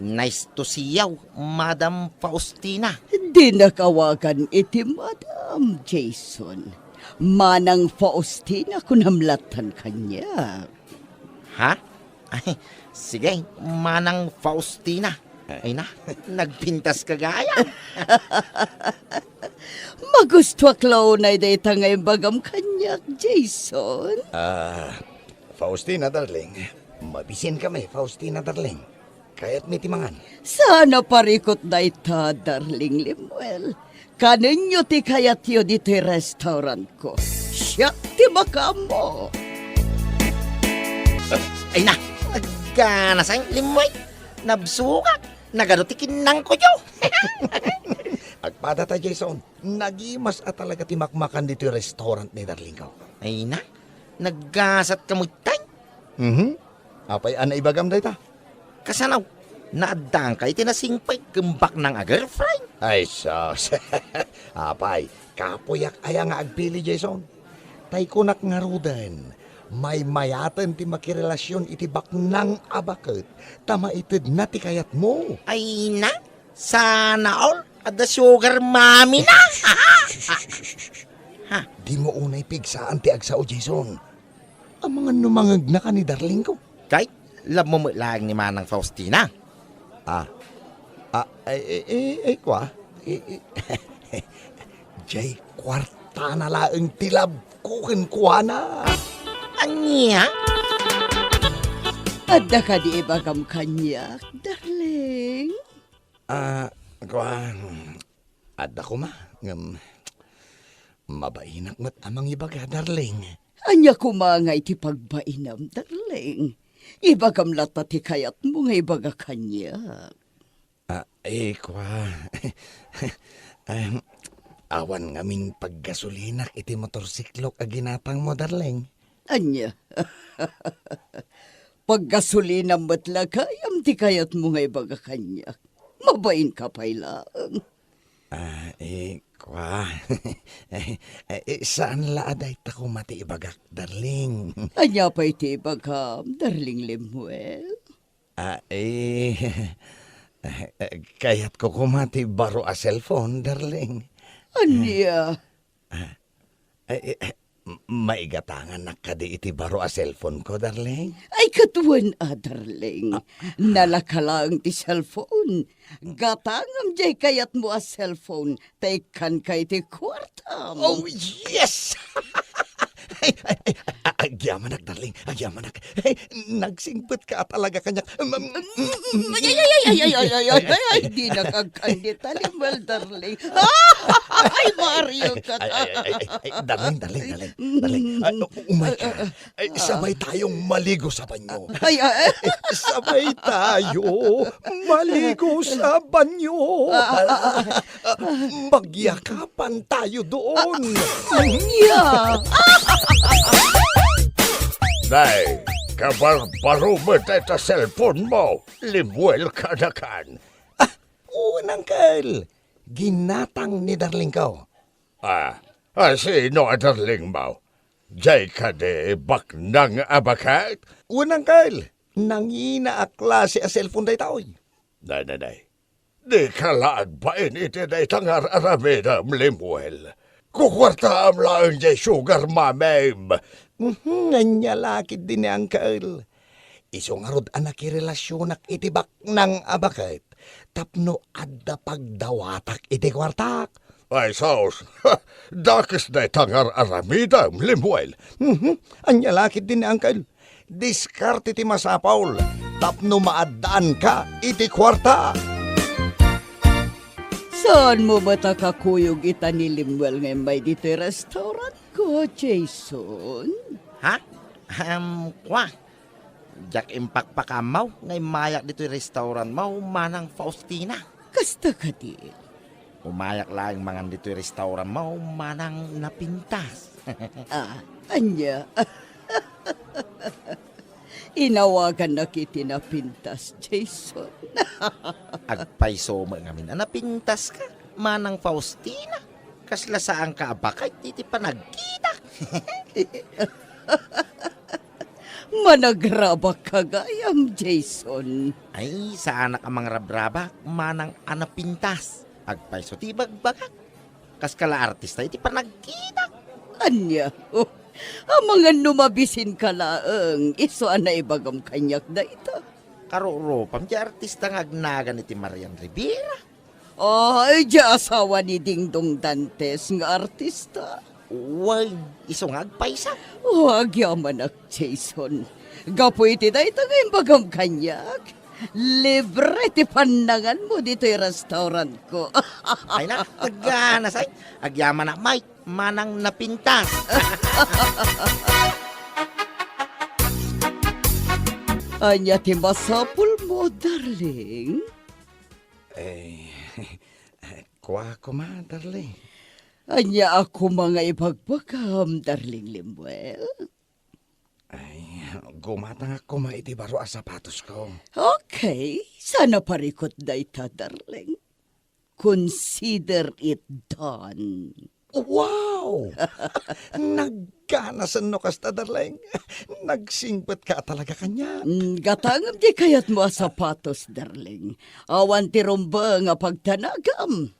Nice to see you, Madam Faustina. Di nakawagan iti Madam Jason. Manang Faustina kunamlatan kanya. Ha? Ay, sige, Manang Faustina. Ay nagpintas ka gaya. Magusto aklaw na dayta ngayon bagam kanyak, Jason. Faustina, darling. Mabisin kami, Faustina, darling. Kaya't may timangan. Sana parikot dayta, darling Limuel. Kaninyo ti kayat yo dito restaurant ko. Siya ti makamo. Ay nagkanasang limoy. Nabsukat. Nagarutikin nang ko yo. Agpada ta, Jason. Nagimas at talaga timakmakan dito yung restaurant ni darling ko. Ay naggasat kamutay. Apay ana ibagam dayta. Kasanaw, naadang kay tinasingpay gembak ng a girlfriend. Ay, sos. Apay, kapoyak aya nga agpili, Jason. Tay kunak nga rudan. May mayatan ti makirelasyon iti baknang abakit. Tama itid na ti kayat mo. Ay sana all at the sugar mommy na. Di mo unay pigsaan ti agsao, Jason. Ang mga numangag na ka ni darling ko. Kay, love mo lang ni Manang Faustina. Kwa. Jay, kwarta na laeng tilab ko kuha na. Anya? Adda ka di ibagam kanyak, darling. Kwa. Adda ko ma. Mabainak mat amang ibaga, darling. Anya kumangay ti pagbainam, darling. Ibagam lata ti kayat mo nga ibaga kanyak. Kwa. Awan ngamin paggasolinak iti motorsiklok a ginatang mo, darling. Anya, paggasolina mo't lagayam ti kayat mo nga ibaga kanyak. Mabain ka pa'y lang. Kwa. Saan laaday tako mati ibagak, darling? Anya pa'y ti ibagam, darling Limuel. Kayat ko kumati baro a cellphone, darling. Anya, Maigatangan na kadi iti baro a cellphone ko, darling. ay katuan darling. Nalakalang ti cellphone. Gatangam jay kayat mo a cellphone. Taykan kay ti kwartam. Oh, yes! Agyamanak, darling. Agyamanak. Nagsingpet ka talaga kanyak. Ay, di nakagkandita limbal, darling. Ay, Mario ka. Darling. Umay ka. Sabay tayong maligo sa banyo. Ay. Sabay tayo maligo sa banyo. Magyakapan tayo doon. Yeah. Nay, kabarbaro mo tayo cellphone mo. Limuel ka na kan. Unang Uncle. Ginatang ni darling ko. Sino ang darling mo? Jay ka de baknang abakat? Unang Uncle. Nangina a klase a cellphone day taoy. Nay. Di ka laag ba iti day tangar arameda Limuel? Kukwarta am lang jay sugar mamem. Nanyalakid din ni Uncle. Isong arod anak relasyonak itibak ng abakit. Tapno adda pagdawatak iti kwartak. Ay saus, dakis day tangar arameda Limuel. Anyalakid din ni Uncle. Diskarte ti masapaul. Tapno maadaan ka iti kwarta. Saan mo ba kakuyog ita ni Limuel ngayon may dito restaurant ko, Jason? Ha? Kwa? Jak impakpakamaw ngay mayak dito yung restaurant mo manang Faustina. Kasta ka di. Umayak lang mangan dito yung restaurant mo manang napintas. Anya. Inawagan na kiti na pintas, Jason. Agpaiso mo ngamin napintas ka manang Faustina. Kasla saan ka abakay titi pa nagkita. Managraba ka gayam, Jason. Ay, saan ka mga rabraba manang anapintas. Agpaiso ti bagbagak. Kaskala artista iti pa nagkita. Anya. Ang mga numabisin ka laang. Iso na ibagam kanyak da ito. Karuropam di artista nga agnagan iti Marian Rivera. Ay, di asawa ni Ding Dong Dantes nga artista. Uy, isong agpaisa. Huwag yaman ak, Jason. Gapo iti da ito ngayon bagam kanyak. Libre ti pandangan mo dito yung restaurant ko. Ay na, tagana say. Agyaman na, Mike, manang napintas. Anya ti masapul mo, darling. Kwa ko ma, darling. Anya ako mga ibagbagam, darling Limuel. Gumatang ako maiti baro ang sapatos ko. Okay, sana parikot da ita, darling. Consider it done. Wow! Nagkanasan no kasta, darling. Nagsingpet ka talaga kanya. Gatangam di kayat mo sapatos, darling. Awan ti rumba nga pagtanagam.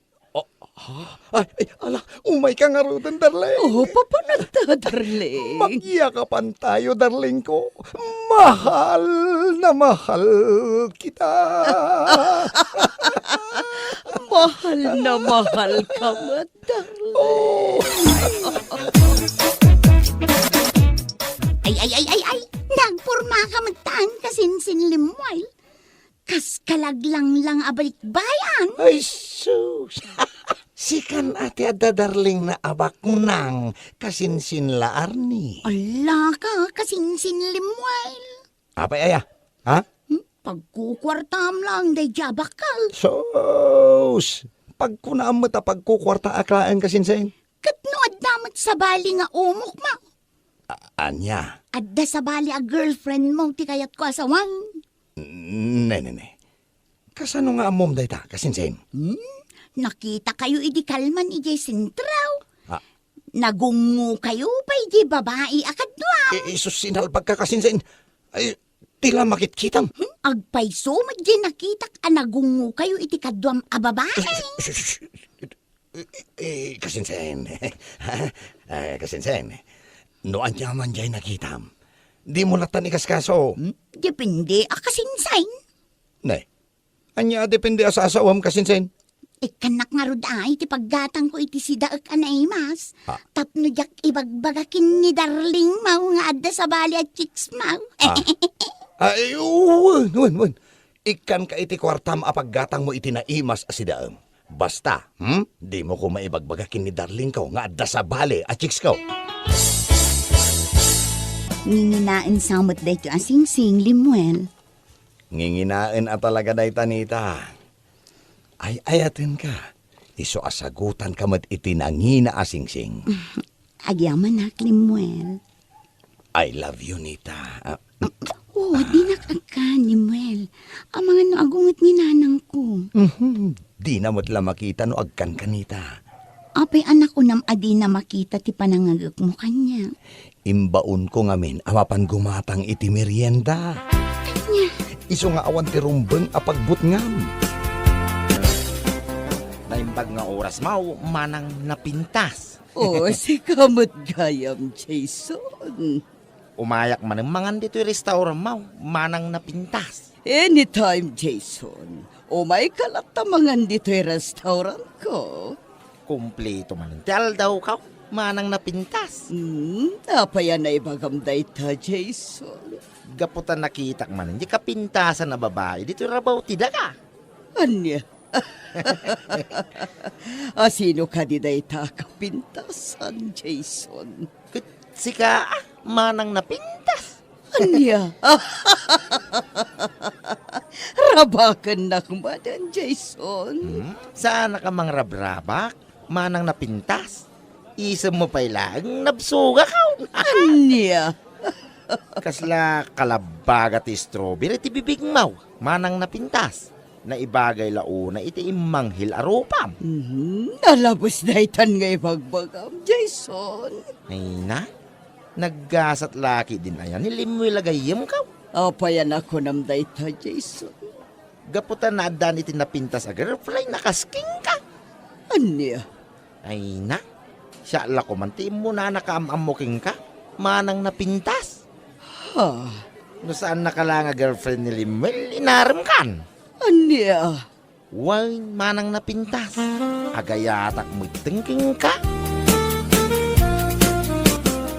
Ay, ala, umay ka nga rutan, darling. Oh, papanagta, darling. Magyakapan tayo, darling ko. Mahal na mahal kita. Mahal na mahal ka mo, darling. Ay. Nagpurma ka magtaan kasinsin Limuel. Kas kalaglang lang abalik bayan. Ay, sus. Sikan ati ada darling na abak nang kasinsin laar ni. Ala ka kasinsin Limuel. Apay aya? Ha? Pagkukwartam lang day jabakal. Sus. Pagkunaan mo ta pagkukwarta aklaan kasinsin. Katnoad damat sa bali nga umok mo. Anya? Adda sa bali a girlfriend mo ti kayat ko asawang. Ne. Kasano nga amom day ta kasinsin? Nakita kayo idi kalman ijay sentraw. Ah. Nagungu kayo pa ijay babae akadwa. Isus sinalpag ka kasinsin. Ay, tila makitkitang. Agpaiso madjay nakitak a nagungu kayo iti kadwam a babae. Kasinsen. Kasinsen. Noan niya man dyan nakitam. Di mo latan ikaskaso. Depende akasinsain. Ne. Anya depende sa asawam kasinsen. Ikanak nga rod ay, ti paggatang ko iti si Daak Anaymas. Ah. Tapno jak ibagbagakin ni Darling mau nga adda sa bali at chicks mau. Ay, wan. Ikan ka iti kwartam apaggatang mo iti naimas asidaam. Basta, di mo ko maibagbagakin ni Darling ko nga adda sa bali at chicks ko. Ninginaan samot da ito asing-sing, Limuel. Nginginaan at talaga day tanita. Ay ayatin ka. Iso asagutan ka mat iti nangina asing-sing. Agyaman nak, Limuel. I love you, Nita. Di nakagka, Limuel. Ang mga noagungot ni nanang ko. Di na mo't lang makita no agkan ka, Nita. Apay anak ko nam adi na makita ti panangagak mo kanya. Imbaon ko ngamin amapan gumatang iti merienda. Kanya. Iso nga awan ti rumbeng apagbutngam. Naimbag nga oras mau, manang napintas. Si kamot gayam, Jason. Umayak man ang mangan dito yung restaurant mau, manang napintas. Anytime, Jason. May kalatamangan dito yung restaurant ko. Kumpleto man. Tiyal daw ka, manang napintas. Napayan na ibagam dayta, Jason. Gaputan nakita man, hindi ka pintasan na babae. Dito rabaw tida ka. Anya? Sino ka di dayta kapintasan, Jason? Sika, manang napintas. Anya? Rabakan na kumadan, Jason. Saan ka mang rabrabak? Manang napintas. Isa mo pa ilang nabsuga ka. Anya? Kasla kalabaga ti strawberry ti bibig mau. Manang napintas. Na ibagay launa iti imanghil arupam. Nalabos na itan nga ibagbagam, Jason. Ay na, naggasat laki din ayan. Nilimwi lagayim ka. Apayan ako nam dayta, Jason. Gaputan na adan iti napintas agar fly nakasking ka. Anya? Ay na, siya la ko man ti mo na nakaamamuking ka. Manang napintas. Ha? No saan nakalanga girlfriend ni Limwell, inaram kan. Anya? Wine, manang napintas. Agayatak mo'y thinking ka.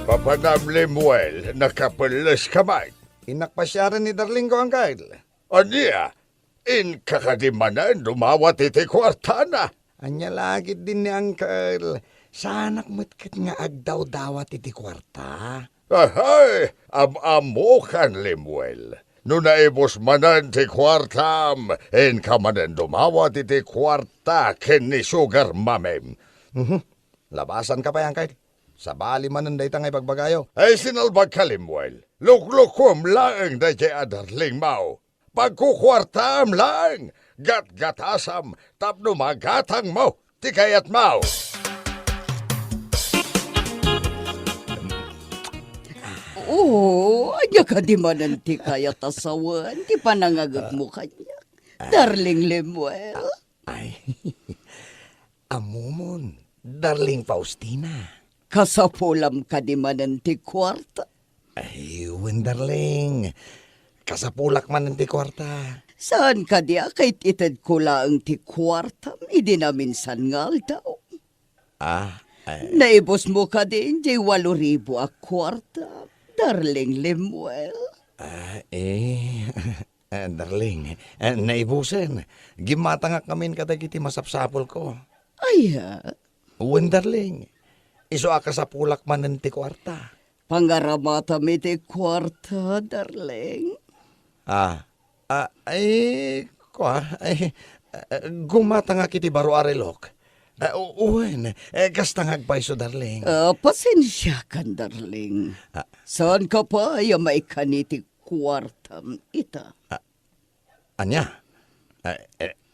Papanam Lemuel, nakapalas kamay. Inakpasyaran ni Darling ko ang kail. Anya, in kakadimanan dumawat iti kwartana. Anya lagit din ni Uncle. Sanak matkat nga agdaw-dawat iti kwarta. Ahay, am-amo kan Lemuel. No naibos manan ti kwartam, in kamanan dumawat iti kwarta ken ni sugar mamem. Labasan ka pa yan kail. Sa bali manan day tangay pagbagayo. Ay sinalbag ka Lemuel. Luklukom lang da jay adarling mau. Pagkukwartam lang. Gat-gatasam, tapno magatang mo. Tikayat mau. Anya ka di manan ti kaya tasawan, ti panangagag mo kanya. Darling Lemuel. Ay, amumon. Darling Faustina. Kasapulam ka di manan ti kwarta. Ay, darling. Kasapulak man ti kwarta. Saan ka di kahit ited ko lang ti kwarta, hindi na minsan ngal daw. Naibos mo ka din, di 8,000 a kwarta. Darling Lemuel. Darling, naibusen. Gimata nga kami katagiti masapsapol ko. Ay, Darling. Iso aka sa pulak man ng ti kwarta. pangaramata mi ti kwarta, darling. Gumata nga kiti baro arilok. Uwen, kasta nga agpaiso, darling. Pasensya kan, darling. Saan ka pa yung may kaniti kwartam ita? Anya?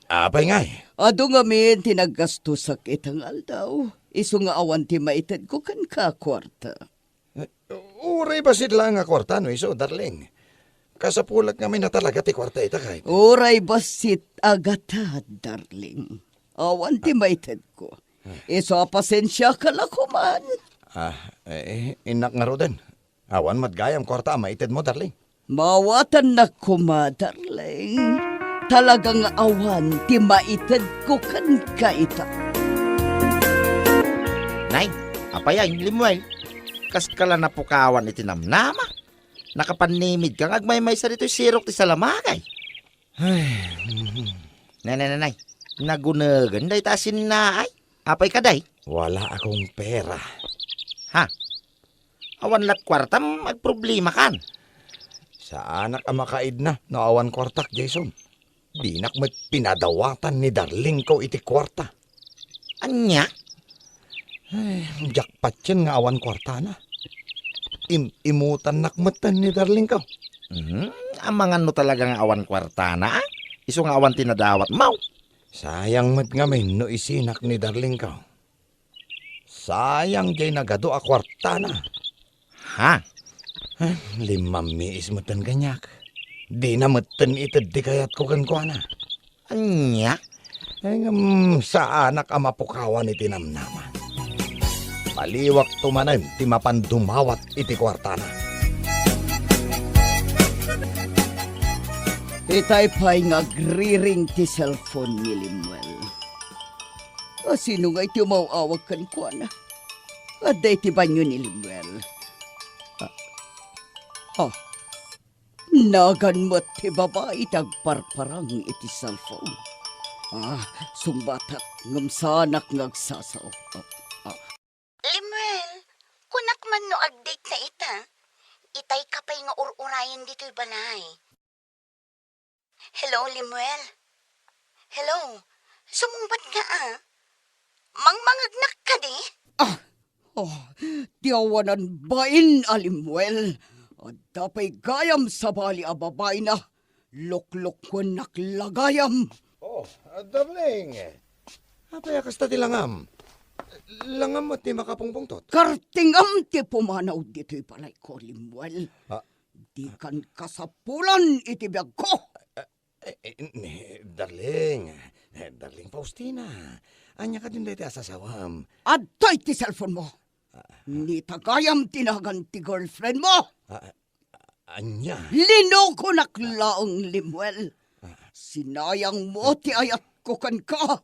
Apay nga eh. Ado nga min tinagastusak itang aldaw. Iso nga awan ti maitad ko kan ka kwarta. Uray ba sila nga kwarta no iso, darling? Kasapulat nga na talaga ti kwarta ita kahit. Uray basit agata, darling. Awan ti maitad ko. Iso pasensya ka la kuman. Inak nga ro din. Awan matgayam kwarta, maitid mo, darling. Mawatan na kuma, darling. Talagang awan, ti maitid ko kan kaita. Nay, apayay, Limuel. Kas kala na pukawan iti namnama. Nakapanimid kang agmay-may sa dito'y sirok ti salamagay. Nay. Nagunagan day tasin na ay. Apay ka day? Wala akong pera. Ha? Awan lat kwarta, magproblema kan. Sa anak ang makaid na, awan kwartak, Jason. Di nak met pinadawatan ni darling ko iti kwarta. Anya? Jackpot yan nga awan kwarta na. Imutan nakmatan ni darling ko. Amangan no talagang awan kwarta na ah. Iso nga awan tinadawat mau. Sayang met ngamin no isinak ni darling ko. Sayang jay nagado a kwarta na. Ha? 5 miis matan ganyak. Di na matan itad di kayat ko kan ko na. Anya? Sa anak ang mapukawan iti namnama. Paliwak tumanan ti mapandumawat iti kwarta na. Itay pa'y ngagriring ti cellphone ni Limuel. Sino nga iti mauawag kan ko na? Aday ti banyo ni Limuel. Nagan mo't ti babae tagparparang iti cellphone. Sumbatak ngamsanak ngagsasaw. Limuel, kunak man no agdate na ita. Itay kapay nga ururayan dito'y balay. Hello, Limuel? Hello? Sumumbat ka Mangmangagnak ka di? Tiyawanan bain, Limuel. Dapay gayam sa bali a babay na. Lukluk ko naklagayam. Darling. Apay akas ta ti langam. Langam mo ti makapungpungtot. Kartingam ti pumanaw dito'y palay ko, Limuel. Di kan kasapulan iti biyag ko. Darling Faustina. Anya ka din dito asasawam. Aday ti cellphone mo. Ni tagayam tinagan ti girlfriend mo. Anya? Linoko naklaong, Limuel. Sinayang mo ti ayat ko kan ka.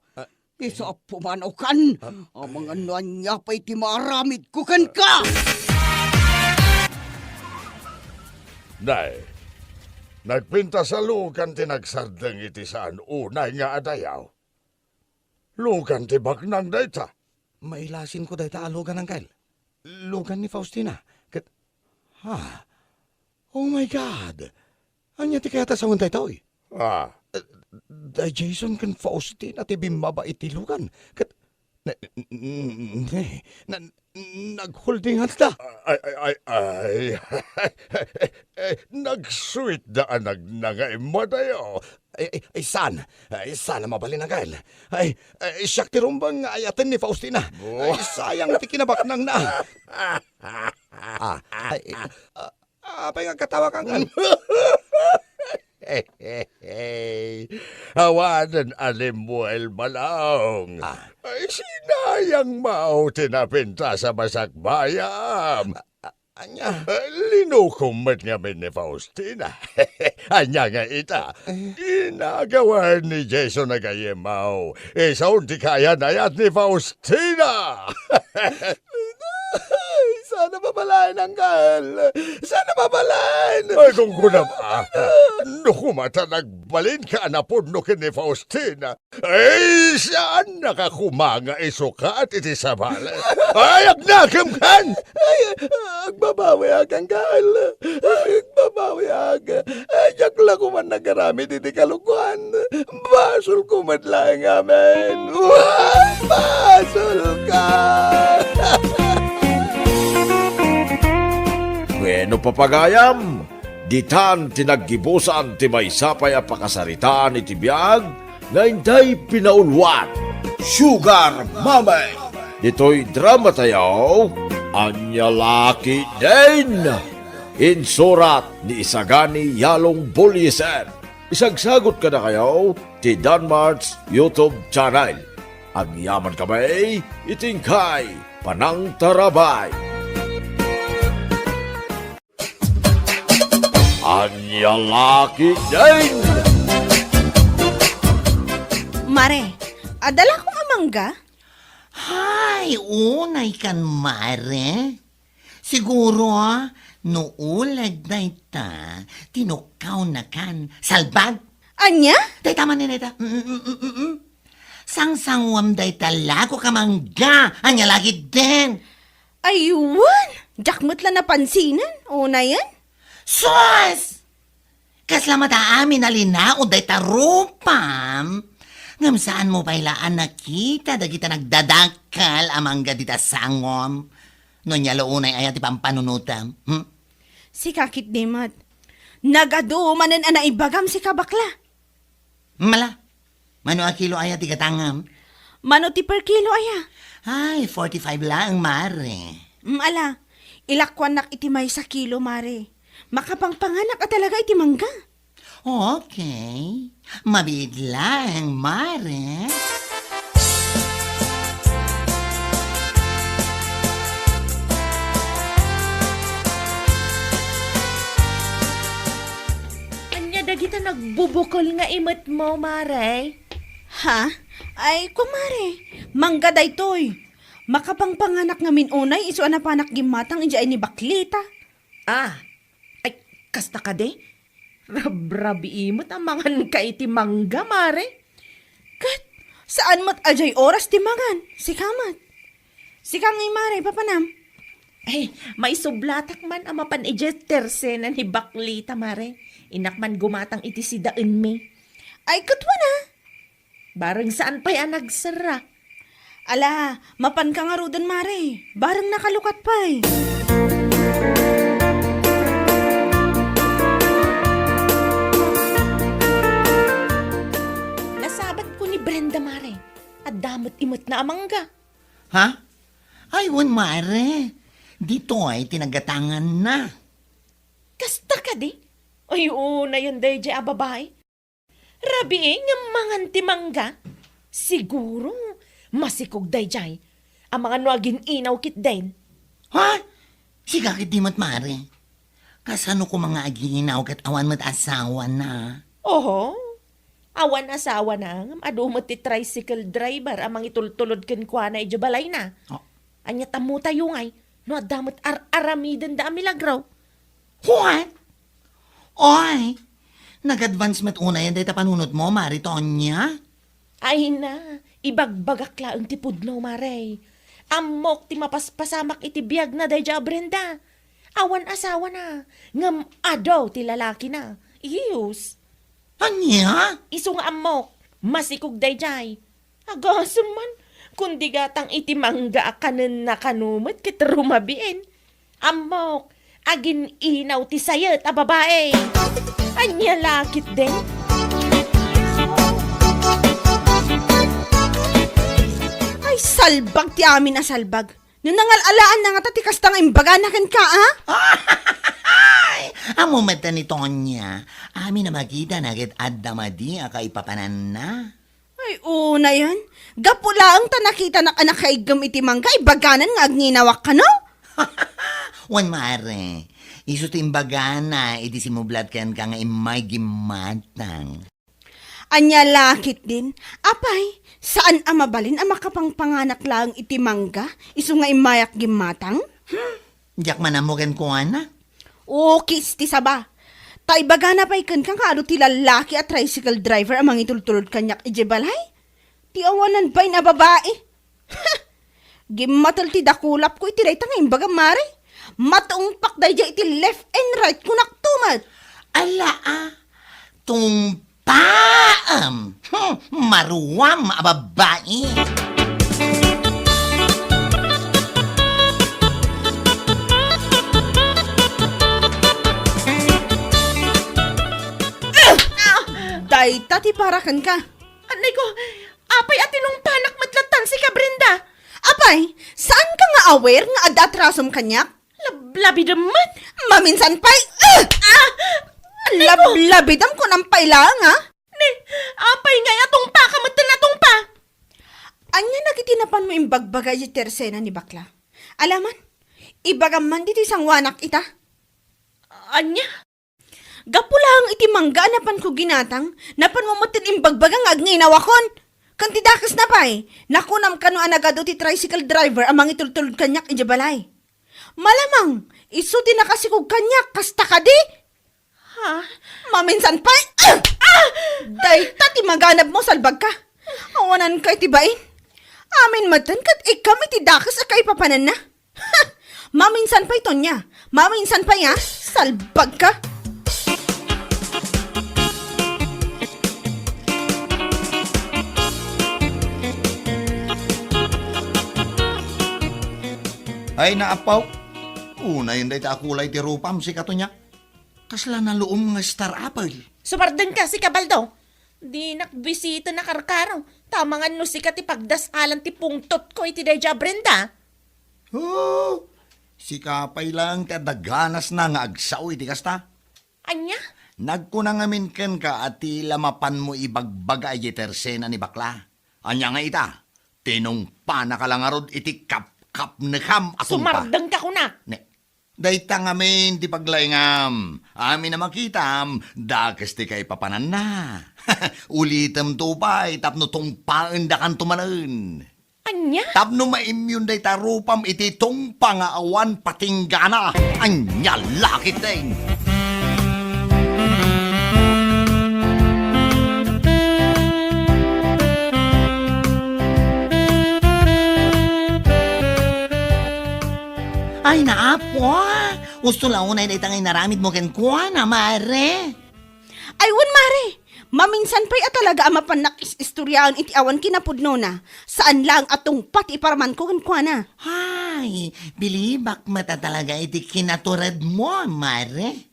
Isa pumanaw kan. Ang mga nanya pa'y ti maramid ko kan ka. Nay, nagpinta sa lukan ti nagsardeng iti saan unay nga adayaw. Lukan ti baknang dayta. Mailasin ko dayta alugan ng kail. Lugan ni Faustina. Oh my God! Anya ti kaya ta sa untay to'y? Da Jason kan Faustina ti bimaba iti lugan. Nagholding hands da. Ay. Nag-sweet da nagngay mo dayo. Sana mabalin ang kail. Siyak ti rumbang ayatin ni Faustina. Sayang ti kinabaknang na. Apay nga katawa kang Hawanan Limuel Malaong. Ay sinayang mao tinapinta sa masakbayam. Anya? Linukumat nga ni Faustina. Anya nga ita. Ginagawa ni Jason na gayimaw. Isaw di kaya na yan ni Faustina. Sana mabalaan ang kal. Sana mabalaan. Ay kung kunam nukumata nagbalin ka na puno ni Faustina. Ay saan nakakumanga isukat iti sabala. Ay agnakam kan. Ay agbabawi agang kal. Agbabawi aga. Ajak lang ko man nagaramit iti kalukuhan. Basol ko man lang amen. Basol ka. Bueno papagayam, ditan tinaggibusan ti maysapay a pakasaritaan iti biyag nga inday pinaulwan. Sugar Mama! Dito'y drama tayo, Anya Laki din! Insurat ni Isagani Yalong Bulyesen. Isagsagot ka na kayo ti Danmar's YouTube channel. Ang yaman kamay, itingkay, panang tarabay. Ang yalaki din! Mare, adala ko nga mangga. Hay, unay kan mare. Siguro, nuulag na ita, tinukaw na kan, salbag. Anya? Day tama ni neta. Sang-sangwam day talago ka mangga, anya lagi din. Ayun! Jakmot lang napansinan. Una yan? Sus! Kaslamat amin alina o day tarupam. Ngam saan mo bailaan nakita dagita nagdadakal amangga dita sangom. No niya unay ayat ipampanunutam. Si kakit dimat. Nagadumanan ana ibagam si kabakla. Mala, mano a kilo ayat igatangam? Mano ti per kilo aya? Ay, 45 lang, mare. Ala, ilakwan nak iti may sa kilo, mare. Makapangpanganak at talaga iti mangga. Okay. Mabid lang, mare. Anya dagita nagbubukol nga imot mo, mare. Ha? Ay, kumare. Mangga daytoy. Makapangpanganak nga minunay iso anapanak gimatang inja ay ni baklita. Ah, ay, kasta ka de? Rabrabi imot amangan ka iti mangga, mare. Kat, saan mat ajay oras timangan? Si kamat. Si kangay mare, papanam. Ay, may sublatak man ang mapan terse na ni baklita, mare. Inakman gumatang iti si daan mi. Ay, katwa na. Barang saan pa'y nagsara? Ala, mapan ka nga rudan, mare. Barang nakalukat pa'y. Nasabat ko ni Brenda, mare. At damot imot na amangga. Ha? Ay, wan, mare. Dito ay tinagatangan na. Kasta ka di? Ay, una yun day a babae. Rabi nga manganti mangga. Siguro, masikog day jay. Ang mga nuagin inaw kit din. Ha? Siga kit di mat, mare. Kasano ko mga aginaw kat awan mat asawa na. Oho, awan asawa na. Adumot ti tricycle driver amang itultulod ken kwa na ijabalay na. Oh. Anya tamo tayo ngay. No adamot aramiden da milagraw. What? Oy, nag-advance mat una yan dahil panunod mo, Maritonya. Ay na, ibagbagak laang ti pudno, maray. Amok ti mapaspasamak iti biyag na day Brenda. Awan asawa na, ngam adaw ti lalaki na. Iyus. Anya? Iso nga amok, masikog day jay. Agasan man, kundi gatang iti mangga kanen na kanumot kit rumabiin. Amok, agin inaw ti sayat a babae. Anya lakit din. Ay, salbag ti amin na salbag. Nung nangalalaan na nga tati kastang imbaganakan ka, ha? Ay, amo mata ni Tonya. Amin na makita na agad adamadi aka ipapanan na. Ay, una yan. Gapula ang tanakita na anak kaigam iti mangga, ibaganan nga agninawak ka, no? Wan mare, iso ti imbagana, iti simublat kan ka nga imay gimatang. Anya lakit din. Apay, saan amabalin ang makapangpanganak lang iti mangga? Iso nga imayak gimatang? Diyak manamugan ko ana. O, kisti saba. Tay bagana pa'y kan kang kado ti lalaki at tricycle driver amang itultulod kanyak ijebalay? Ti awanan ba'y na babae? Gimatal ti dakulap ko iti raytang imbaga mare. Matungpak day iti left and right kunak tumat. Ala tumpaam. Maruwam a babae. Day tati parakan ka. Anay ko, apay atinong panak matlatan si ka Brenda. Apay, saan ka nga aware nga adatrasom kanyak? Lablabi naman. Maminsan pa'y, lablabidam ko ng pailang, ha? Apay nga atong pa, kamatan atong pa. Anya nagitinapan mo imbagbagay si Tersena ni bakla. Alaman, ibagam man dito isang wanak ita. Anya? Gapulang iti mangga napan ko ginatang, napan mo matin imbagbagang agngay nawakon. Kantidakas na pa eh, nakunam ka no anagado ti tricycle driver amang itultulod kanyak balay. Malamang, iso din nakasikog kanyak, kasta ka di? Ha? Maminsan pa Dayta ti maganap mo salbag ka. Awanan kay tibain. Amin matan kat ikami ti dakas akay papanan na. Maminsan pa ito niya. Maminsan pa ya, salbag ka. Ay naapaw. Una yun dahi kulay ti rupam si katunya. Kasla na luom nga star apple. Sumardan ka si Kabaldo. Di nakbisita na karkaraw. Tamangan no si kati pagdasalan ti pungtot ko iti Deja Brenda. Oh, si kapay lang ti daganas na nga agsaw iti kasta. Anya? Nagkunangamin ken ka at ti lamapan mo ibagbaga iti tersena ni bakla. Anya nga ita, tinungpa na kalangarod iti kap nekam atong pa. Sumardan ka kuna. Ne. Dayta ngamin ti paglayngam. Amin na makitam, dakas ti kay papanan na. Ulitam to pa'y tapno tungpaan da kan tumanan. Anya? Tapno maimyun dayta rupam iti tungpa nga awan patinggana. Anya lakit din. Ay, naapo. Gusto lang unay na itangay naramid mo ken kuha na, mare. Aywan mare, maminsan pa'y talaga amapan istoryahan iti awan kinapudno na. Saan lang atong pati paraman ko kankwana. Hay, bilibak mata talaga iti kinaturad mo, mare.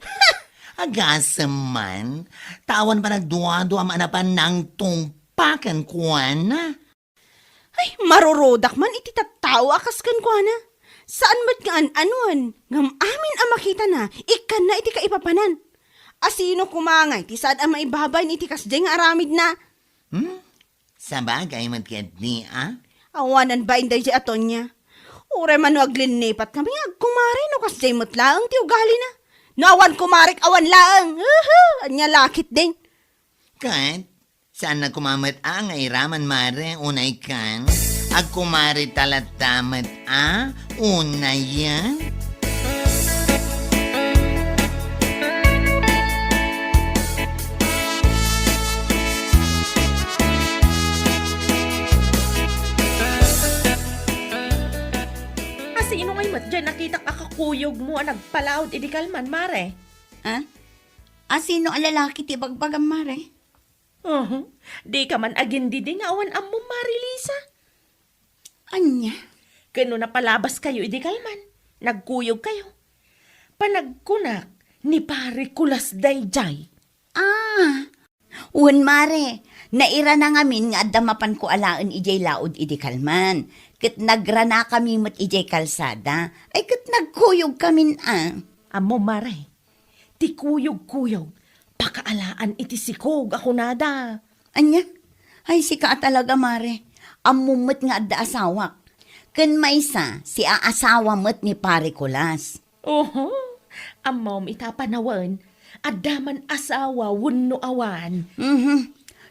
Agasam man, tawan pa nagduwa-duwa manapan ng tungpakan kuha na. Ay, marurodak man iti tattao akas kankwana. Saan ba't nga anuan? Ngam amin ang makita na, ikan na iti kaipapanan. Asino kumangay, ti saan ang maibabay ni iti kasday nga aramid na. Sa bagay matkat ni, ah? Awanan ba inday di aton niya? Ure man no aglinipat kami, kumari no kasday mutlaang ti ugali na. No awan kumarik awan laang, anya lakit din. Kat, saan na kumamat ang ay raman, mare, unay kan? Ag kumari talatamat, ah? Una yan? Sino ngay mat dyan nakita kakakuyog mo ang nagpalaod idikalman, mare? Ha? Sino ang lalaki ti bagbagam, mare? Di ka man agin didi nga awan ammo, Mari Lisa. Anya? Kano na palabas kayo idikalman. Nagkuyog kayo. Panagkunak ni pare kulas dayjay. Un mare, naira na ngamin nga adamapan ko alaan ijay laod idikalman. Kat nagrana kami mat ijay kalsada, ay kat nagkuyog kami Amo mare, ti kuyog-kuyog, pakaalaan iti sikog ako nada. Anya? Ay sika talaga mare, amumot nga adda asawak. Ken maysa, si aasawa mat ni pare kulas. Oho, amom itapanawan, adaman asawa wunno awan.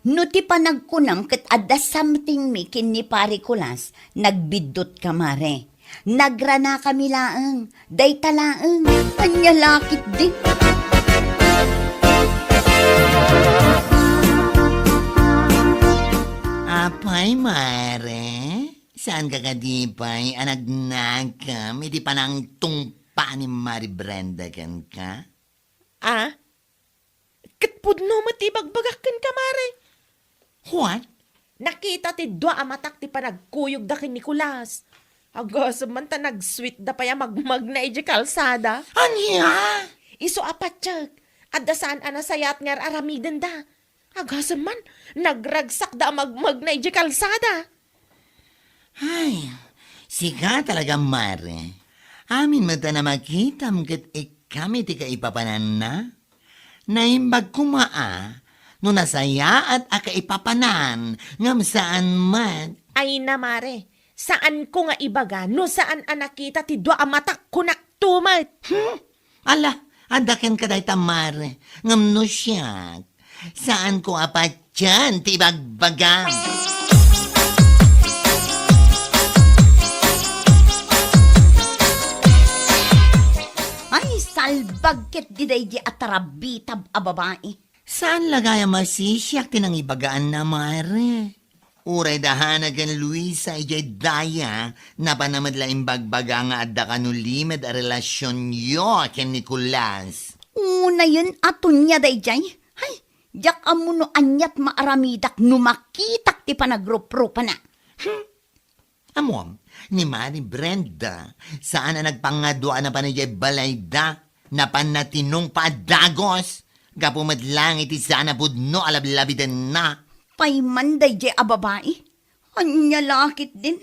No ti panagkunam ket adda something mi kin ni pare kulas, nagbidot ka mare. Nagrana kami laeng, day talaeng, anya lakit di. Apay, mare? Saan ka kadipay? Anagnagkam, hindi pa nang tungpa ni Mari Brenda kan ka? Katpudno matibagbagakan ka, mare. What? Nakita ti dua amatak ti panagkuyog da kin Nicolas. Agos man ta nag-sweet da pa ya magmag na iji kalsada. Anya? Iso apatsyag. Adda saan anasayat ngar aramiden da. Agos man nagragsak da magmag na iji kalsada. Ay, siga talaga, mare. Amin mata na makitam kat ikami ti kaipapanan na. Naimbag kumaa, no nasaya at akaipapanan, ngam saan man, Ay na mare, saan ko nga ibaga no saan anakita ti dua amatak kunak tumat. Ala, adakan ka day tamare. Ngam no siya. Saan ko apat dyan, tibagbagang? Ay, salbagket di day di atarabitab a babae. Saan lagaya masisyak tinang ibagaan na mare? Uray dahanagan Luisa ijay daya na panamadlaing bagbaga nga adda kanulimad a relasyon yo ken Nicolas. Una yun aton niya day jay. Ay, jak amuno anyat maaramidak numakitak ti panagropro na. Amom, ni Mari Brenda, saan na nagpangadua na panayay balayda na panatinong padagos? Gapumadlang iti sana budno alablabidan na. Payman day jay a babae. Anya lakit din.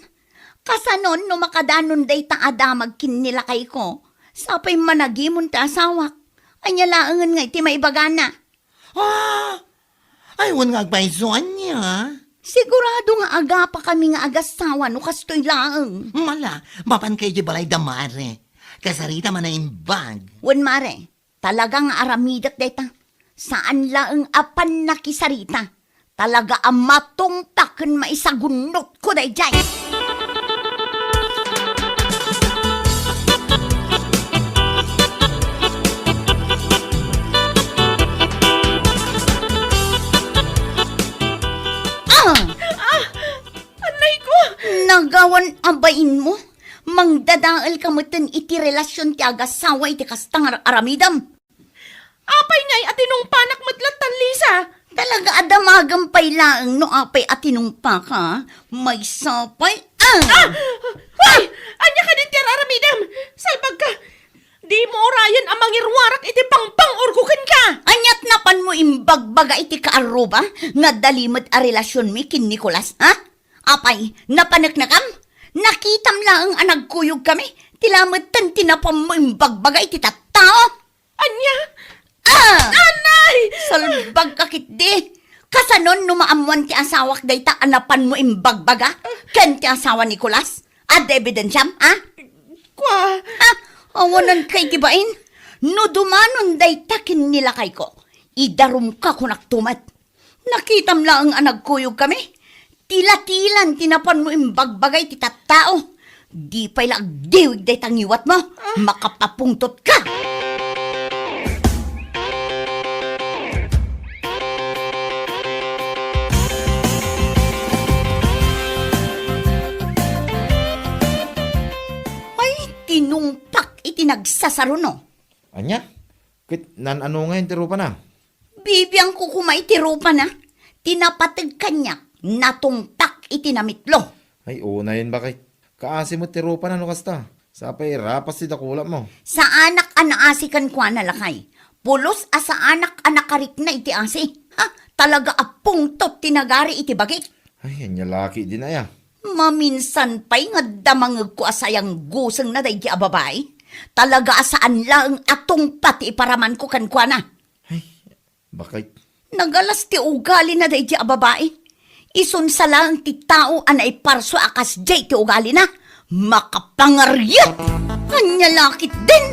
Kasanon no makadanon day ta adamag kinilakay ko. Sapay managimon ta asawak. Anya laangan nga iti maibagana. Ah! Ay, wan nga agpaisuan niya. Sigurado nga aga pa kami nga agasawa no kastoy laang. Mala, mapan kay di balay damare. Kasarita man na imbag. Wan mare, talagang aramidak deta. Saan laang apan nakisarita. Talaga ang matungtaken maisagunot ko day jay. Anay ko! Nagawan abain mo? Mangdadaal ka mo iti relasyon ti agasawa iti kastang aramidam. Apay ngay atinong panak matlatan Lisa. Talaga adamagampay laang no apay atinumpa ka. May sapay. Hoy! Anya ka din tiyar aramidam! Salbag ka! Di mo orayan ang mangirwarak iti pangpang-urgukan ka! Anyat napan mo imbagbaga iti kaaruba nga dalimad a relasyon mi kin Nicolas, ha? Apay, napanaknakam? Nakitam laang anagkuyog kami. Tilamad tan tinapam mo imbagbaga iti tattao. Anya? Anay! Salbag kakit di. Kasanon numaamuan ti asawak day ta anapan mo imbagbaga? Ken ti asawa Nicolas? Ad ebidensyam, ha? Kwa? Awanan kay tibain. No dumanon day takin nila kay ko. Idarum ka kunak tumat. Nakitam lang ang nagkuyog kami. Tila-tilan tinapan mo imbagbagay ti tattao. Di pa'y lagdiwig day tangiwat mo. Makapapungtot ka. Ay, tinumpak iti nagsasaruno. Anya? Kit nan ano nga yung tirupa na? Bibiyang ko kumaitiro pa na. Tinapatag kanya. Natungtak iti namitlo. Ay, una yun bakit? Kaasi mo tirupa na no kasta. Sapay rapas si dakula mo. Sa anak anaasikan kwa na lakay. Pulos sa anak anakarik na iti asi. Ha? Talaga apong tot tinagari iti bagit. Ay, yan laki din na ya. Maminsan pa'y nga damangag ko asayang gusang na day a babay. Talaga asaan lang atong pati iparaman ko kankwa na. Bakit? Nagalas ti ugali na day a babae. Isun sa lang ti tao anay parso akas jay ti ugali na. Makapangaryat! Anya lakit din!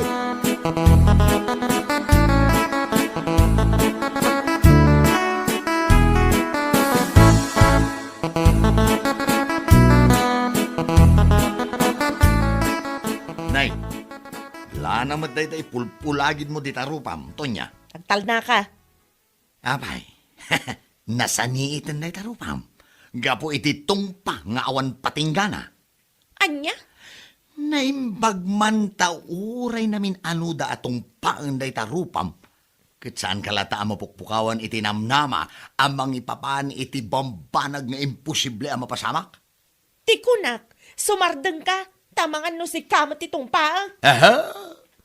Nay, lana mo day pulpulagid mo di tarupam, Tonya. Tagtal na ka. Abay, nasaniitin day tarupam. Gapo iti tungpa nga awan patinggana. Anya? Naimbag man uray namin anuda atong paang day tarupam. Kat saan kalata ang mapukpukawan iti namnama amang ipapaan iti bombanag nga imposible ang mapasamak? Tikunak, sumardeng ka. Tamangan no si kamot itong pa. Aha!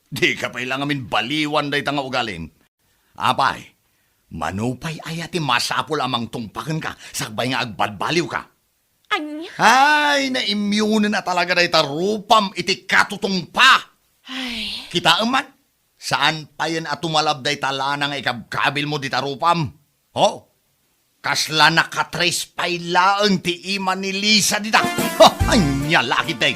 Di ka pa ilang amin baliwan day tanga ugalim. Apay, manupay ayati masapol amang tungpakan ka, sakbay nga agbadbaliw ka. Anya? Ay, na-immune na talaga day tarupam iti katutungpa. Ay, Kita man, saan pa yan at tumalab day talana nga ikabkabil mo di tarupam? Ho? Kasla nakatres pailaan ti ima ni Lisa dita. Anya laki deng.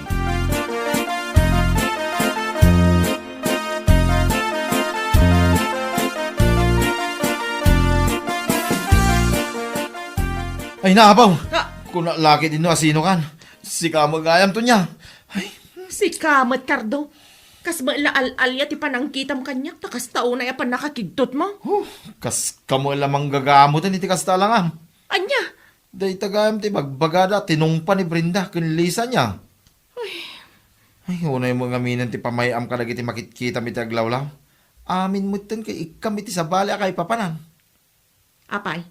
Ay naabaw! Kung laki din no asino kan, si kamagayam to niya. Ay, Si kamat, Cardo. Kas maalaal-alya ti panangkitam kanyak, takas tao na yapan nakakigtot mo. kas kamo lamang gagamutan iti kasta lang Anya, Day tagayam ti bagbagada, tinungpa ni Brenda, kinlisa niya. Ay, unay mo ngaminan ti pamayam ka lagi ti makitkita mi ti aglawlaw. Amin mo ten kay ikam iti sabali akay papanan. apay,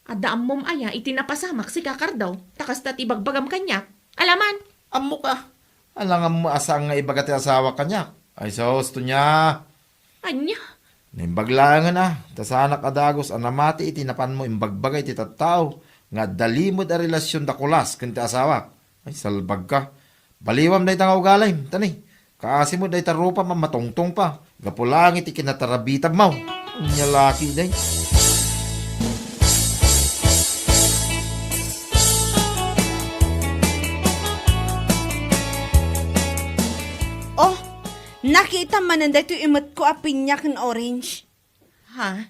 adaam mom aya itinapasamak si Kakardaw, takas ti bagbagam kanyak. Alaman, Amo ka. Alangan mo asang nga ibaga ti asawa kanya. Ay, sos to niya. anya, Nimbaglangan na, tasanak adagos anamati iti napan mo imbagbagay ti tattao, nga dalimod a relasyon da kulas ken ti asawa. Ay salbag ka. Baliwam day tangaw galay, tani. Kaasi mo day tarupa mamatongtong pa. Gapulangit iti kinatarabitab mo. Nya laki day. Oh, nakita man nanda ito imot ko a pinyak ng orange. ha?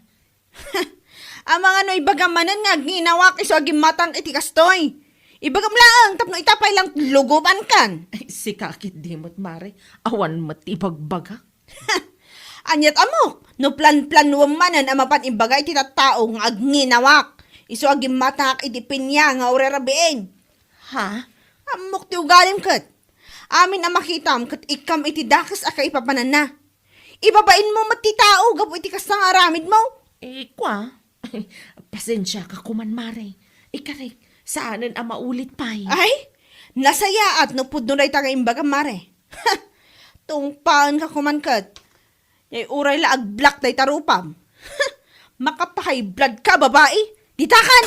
Ang mga no ibagamanan nga ginawak iso aging matang iti kastoy. Ibagam lang, tapno itapay lang luguban kan. Ay, si kakit dimot, mare. Awan mati bagbaga. Anyat amok, no plan-plan wamanan ang mapan ibagay iti tattao nga agninawak. Iso aging matak iti pinya nga urerabiin. Ha? Amok ti ugalim kat. Amin ang makitam kat ikam iti dakas aka ipapanan na. Ibabain mo mati tao, gapo iti kas nga aramid mo. Kwa? Pasensya ka kuman, mare. Ikarik, saanan ang maulit pa'y? Ay, nasaya at no pudno na itanga imbaga mare. Tungpaan ka kumankat. Yay uray la ag-black day tarupam. Makapakay blood ka, babae. Ditakan!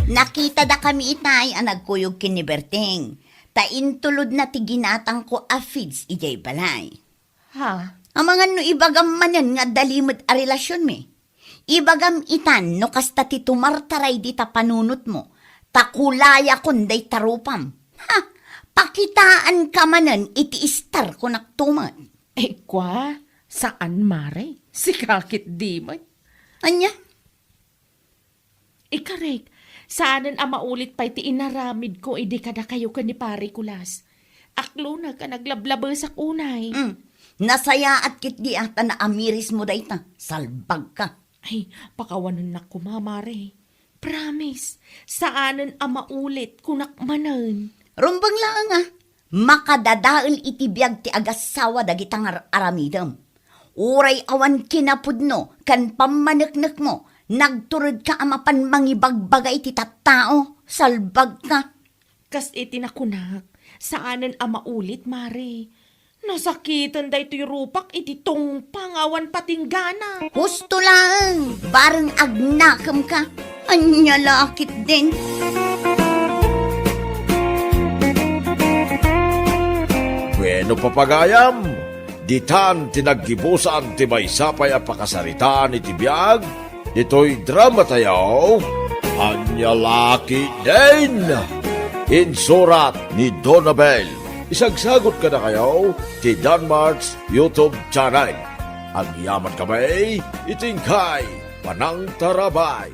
Nakita da kami itay ang nagkuyog kiniberting. Taintulod na ti ginatang ko a feeds ijay balay. Ha? Ang mga no ibagam manan nga dalimod a relasyon mi. Ibagam itan no kasta ti tumartaray di ta panunot mo. Takulaya kunday tarupam. Ha! Pakitaan ka manan iti istar ko naktuman. Kwa? Saan, mare? Si kakit dimot. Anya? Ikarik, saanan ang maulit pa'y ti inaramid ko idi kada kayo ka ni pare kulas. Aklo na ka naglablabas sa kunay. Nasaya at kit di ata na amiris mo dayta. Salbag ka. Ay, pakawanan na ko, mamare. Promise, saanan ang maulit kunakmanan. Rumbang lang makadadaal iti biyag ti agasawa dagitang aramidam. Uray awan kinapudno, kan pamaneknek mo, nagturod ka amapan mangibagbagay ti tattao, salbag ka. Kas iti nakunak, saanan ang maulit, mare. Nasakitan da ito'y rupak, iti tungpang awan patinggana. Husto lang, bareng agnakam ka, anya lakit din. Bueno papagayam, ditan tinaggibusan ti may sapay a pakasaritaan iti biyag, dito'y drama tayo, Anya Laki din! Insurat ni Donabel. Isagsagot ka na kayo ti Danmarks YouTube channel. Ang yaman kamay, itingkay, Panang Tarabay.